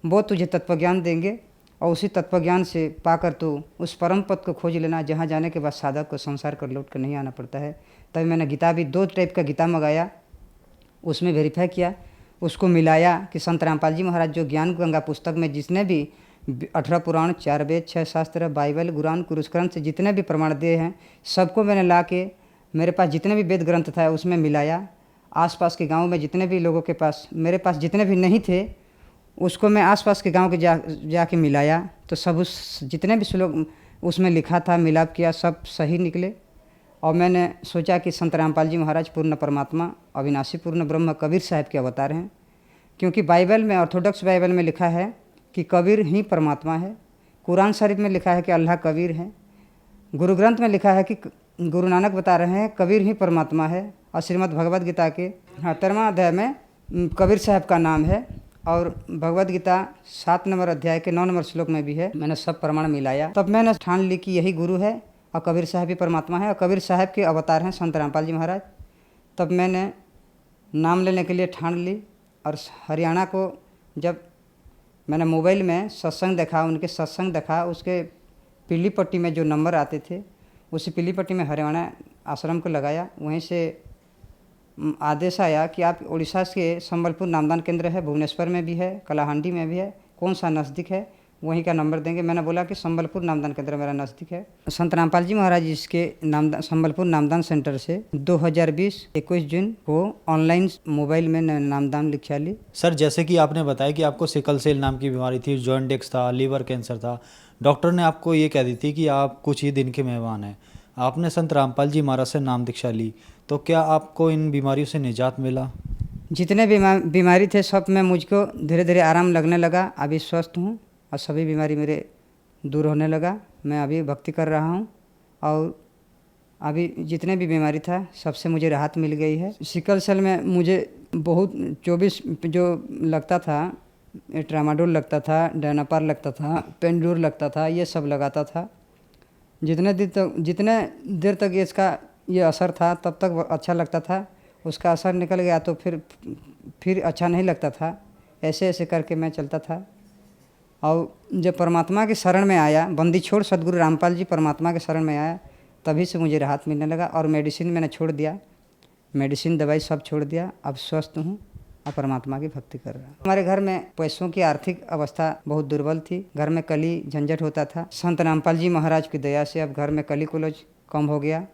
वो तुझे तत्वज्ञान देंगे और उसी तत्वज्ञान से पाकर तू उस परम पद को खोज लेना जहाँ जाने के बाद साधक को संसार कर लौट कर नहीं आना पड़ता है। तभी मैंने गीता भी 2 टाइप का गीता मंगाया, उसमें वेरीफाई किया, उसको मिलाया कि संत रामपाल जी महाराज जो ज्ञान गंगा पुस्तक में जितने भी 18 पुराण, 4 वेद, 6 शास्त्र, बाइबल, कुरान, कुरुष से जितने भी प्रमाण दिए हैं सबको मैंने ला के मेरे पास जितने भी वेद ग्रंथ था उसमें मिलाया। आसपास के गाँव में जितने भी लोगों के पास, मेरे पास जितने भी नहीं थे, उसको मैं आसपास के गांव के जाके मिलाया तो सब उस जितने भी श्लोक उसमें लिखा था मिलाप किया, सब सही निकले। और मैंने सोचा कि संत रामपाल जी महाराज पूर्ण परमात्मा, अविनाशी पूर्ण ब्रह्म कबीर साहब के अवतार हैं, क्योंकि बाइबल में, ऑर्थोडॉक्स बाइबल में लिखा है कि कबीर ही परमात्मा है, कुरान शरीफ में लिखा है कि अल्लाह कबीर है, गुरु ग्रंथ में लिखा है कि गुरु नानक बता रहे हैं कबीर ही परमात्मा है, और श्रीमद् भगवद गीता के 13वां अध्याय में कबीर साहब का नाम है, और भगवद गीता 7 नंबर अध्याय के 9 नंबर श्लोक में भी है। मैंने सब प्रमाण मिलाया, तब मैंने ठान ली कि यही गुरु है और कबीर साहब ही परमात्मा है और कबीर साहब के अवतार हैं संत रामपाल जी महाराज। तब मैंने नाम लेने के लिए ठान ली। और हरियाणा को जब मैंने मोबाइल में सत्संग देखा, उनके सत्संग देखा, उसके पीली पट्टी में जो नंबर आते थे उसी पीली पट्टी में हरियाणा आश्रम को लगाया। वहीं से आदेश आया कि आप उड़ीसा के संबलपुर नामदान केंद्र है, भुवनेश्वर में भी है, कलाहांडी में भी है, कौन सा नज़दीक है वहीं का नंबर देंगे। मैंने बोला कि संबलपुर नामदान केंद्र मेरा नज़दीक है। संत रामपाल जी महाराज इसके संबलपुर नामदान सेंटर से 2020 21 जून को ऑनलाइन मोबाइल में नामदान लिखा ली। सर, जैसे कि आपने बताया कि आपको सिकल सेल नाम की बीमारी थी, जॉन्डिस था, लीवर कैंसर था, डॉक्टर ने आपको ये कह दी थी कि आप कुछ ही दिन के मेहमान हैं। आपने संत रामपाल जी महाराज से नाम दीक्षा ली, तो क्या आपको इन बीमारियों से निजात मिला? जितने बीमारी थे सब में मुझको धीरे धीरे आराम लगने लगा। अभी स्वस्थ हूँ और सभी बीमारी मेरे दूर होने लगा। मैं अभी भक्ति कर रहा हूँ और अभी जितने भी बीमारी था सबसे मुझे राहत मिल गई है। सिकल सेल में मुझे बहुत 24 जो लगता था, ट्रामाडोल लगता था, डायनापार लगता था, पेंडोर लगता था, ये सब लगाता था। जितने देर तक इसका ये असर था तब तक अच्छा लगता था। उसका असर निकल गया तो फिर अच्छा नहीं लगता था। ऐसे ऐसे करके मैं चलता था। और जब परमात्मा के शरण में आया, बंदी छोड़ सदगुरु रामपाल जी परमात्मा के शरण में आया, तभी से मुझे राहत मिलने लगा। और मेडिसिन मैंने छोड़ दिया, मेडिसिन दवाई सब छोड़ दिया। अब स्वस्थ हूँ और परमात्मा की भक्ति कर रहा हूँ। हमारे घर में पैसों की आर्थिक अवस्था बहुत दुर्बल थी। घर में कली झंझट होता था। संत रामपाल जी महाराज की दया से अब घर में कली कुलज कम हो गया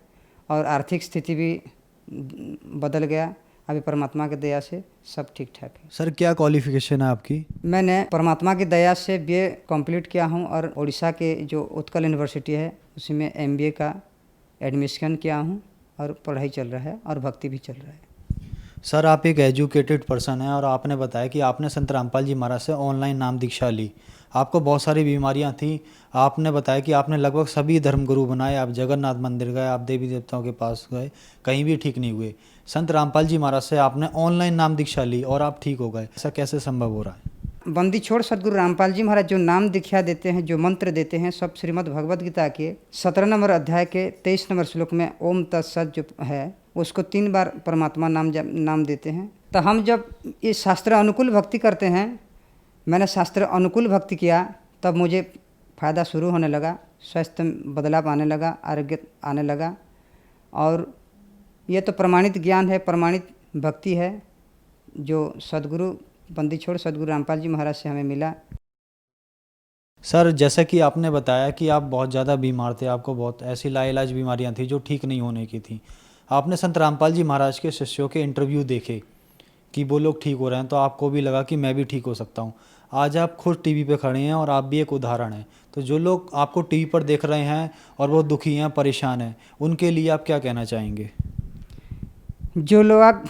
और आर्थिक स्थिति भी बदल गया। अभी परमात्मा की दया से सब ठीक ठाक है। सर क्या क्वालिफिकेशन है आपकी? मैंने परमात्मा की दया से BA कंप्लीट किया हूँ और उड़ीसा के जो उत्कल यूनिवर्सिटी है उसी में MBA का एडमिशन किया हूँ और पढ़ाई चल रहा है और भक्ति भी चल रहा है। सर आप एक एजुकेटेड पर्सन हैं और आपने बताया कि आपने संत रामपाल जी महाराज से ऑनलाइन नाम दीक्षा ली। आपको बहुत सारी बीमारियां थी। आपने बताया कि आपने लगभग सभी धर्मगुरु बनाए, आप जगन्नाथ मंदिर गए, आप देवी देवताओं के पास गए, कहीं भी ठीक नहीं हुए। संत रामपाल जी महाराज से आपने ऑनलाइन नाम दीक्षा ली और आप ठीक हो गए। ऐसा कैसे संभव हो रहा है? बंदी छोड़ सदगुरु रामपाल जी महाराज जो नाम दीक्षा देते हैं, जो मंत्र देते हैं, सब श्रीमद् भगवद गीता के 17 नंबर अध्याय के 23 नंबर श्लोक में ओम तत्सत जो है उसको 3 बार परमात्मा नाम देते हैं। तो हम जब ये शास्त्र अनुकूल भक्ति करते हैं, मैंने शास्त्र अनुकूल भक्ति किया, तब मुझे फ़ायदा शुरू होने लगा, स्वास्थ्य में बदलाव आने लगा, आरोग्य आने लगा। और ये तो प्रमाणित ज्ञान है, प्रमाणित भक्ति है जो सदगुरु बंदी छोड़ सदगुरु रामपाल जी महाराज से हमें मिला। सर जैसा कि आपने बताया कि आप बहुत ज़्यादा बीमार थे, आपको बहुत ऐसी लाइलाज बीमारियां थी जो ठीक नहीं होने की थी। आपने संत रामपाल जी महाराज के शिष्यों के इंटरव्यू देखे कि वो लोग ठीक हो रहे हैं, तो आपको भी लगा कि मैं भी ठीक हो सकता हूँ। आज आप खुद टीवी पे खड़े हैं और आप भी एक उदाहरण हैं। तो जो लोग आपको टीवी पर देख रहे हैं और वो दुखी हैं, परेशान हैं, उनके लिए आप क्या कहना चाहेंगे? जो लोग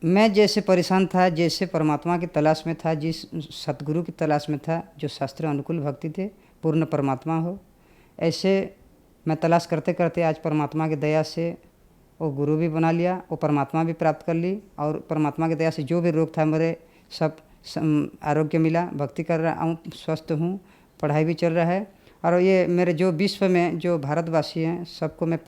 मैं जैसे परेशान था, जैसे परमात्मा की तलाश में था, जिस सतगुरु की तलाश में था, जो शास्त्र अनुकूल भक्ति थे, पूर्ण परमात्मा हो, ऐसे मैं तलाश करते करते आज परमात्मा की दया से वो गुरु भी बना लिया, वो परमात्मा भी प्राप्त कर ली। और परमात्मा की दया से जो भी रोग था मेरे सब आरोग्य मिला, भक्ति कर रहा हूँ, स्वस्थ हूँ, पढ़ाई भी चल रहा है। और ये मेरे जो विश्व में जो भारतवासी हैं सबको मैं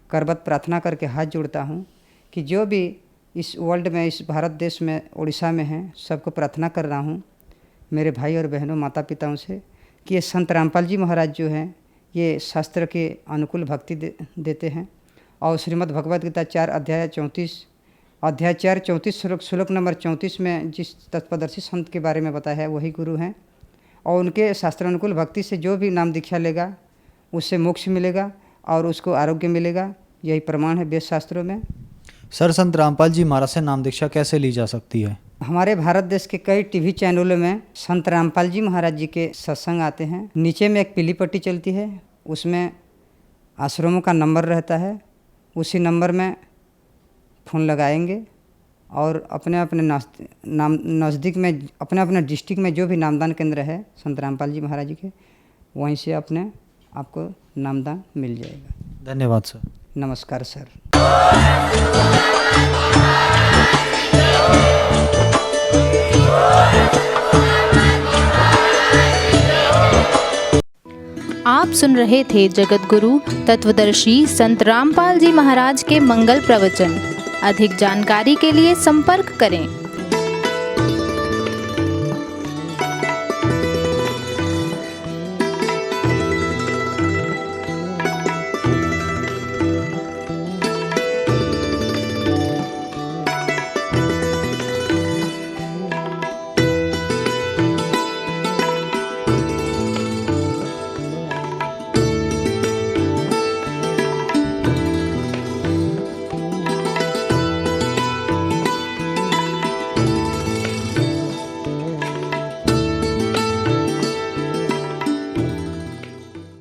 करबद्ध प्रार्थना करके हाथ जोड़ता हूँ कि जो भी इस वर्ल्ड में, इस भारत देश में, उड़ीसा में हैं, सबको प्रार्थना कर रहा हूँ मेरे भाई और बहनों, माता पिताओं से कि ये संत रामपाल जी महाराज जो हैं ये शास्त्र के अनुकूल भक्ति देते हैं। और श्रीमद् भगवद गीता 4 अध्याय 34 श्लोक नंबर 34 में जिस तत्पदर्शी संत के बारे में बताया है वही गुरु हैं। और उनके शास्त्र अनुकूल भक्ति से जो भी नाम दीक्षा लेगा उससे मोक्ष मिलेगा और उसको आरोग्य मिलेगा। यही प्रमाण है वेद शास्त्रों में। सर संत रामपाल जी महाराज से नाम दीक्षा कैसे ली जा सकती है? हमारे भारत देश के कई टीवी चैनलों में संत रामपाल जी महाराज जी के सत्संग आते हैं। नीचे में एक पीली पट्टी चलती है, उसमें आश्रमों का नंबर रहता है। उसी नंबर में फ़ोन लगाएंगे और अपने अपने नज़दीक में, अपने अपने डिस्ट्रिक्ट में जो भी नामदान केंद्र है संत रामपाल जी महाराज जी के, वहीं से अपने आपको नामदान मिल जाएगा। धन्यवाद सर। नमस्कार सर। आप सुन रहे थे जगत गुरु तत्वदर्शी संत रामपाल जी महाराज के मंगल प्रवचन। अधिक जानकारी के लिए संपर्क करें।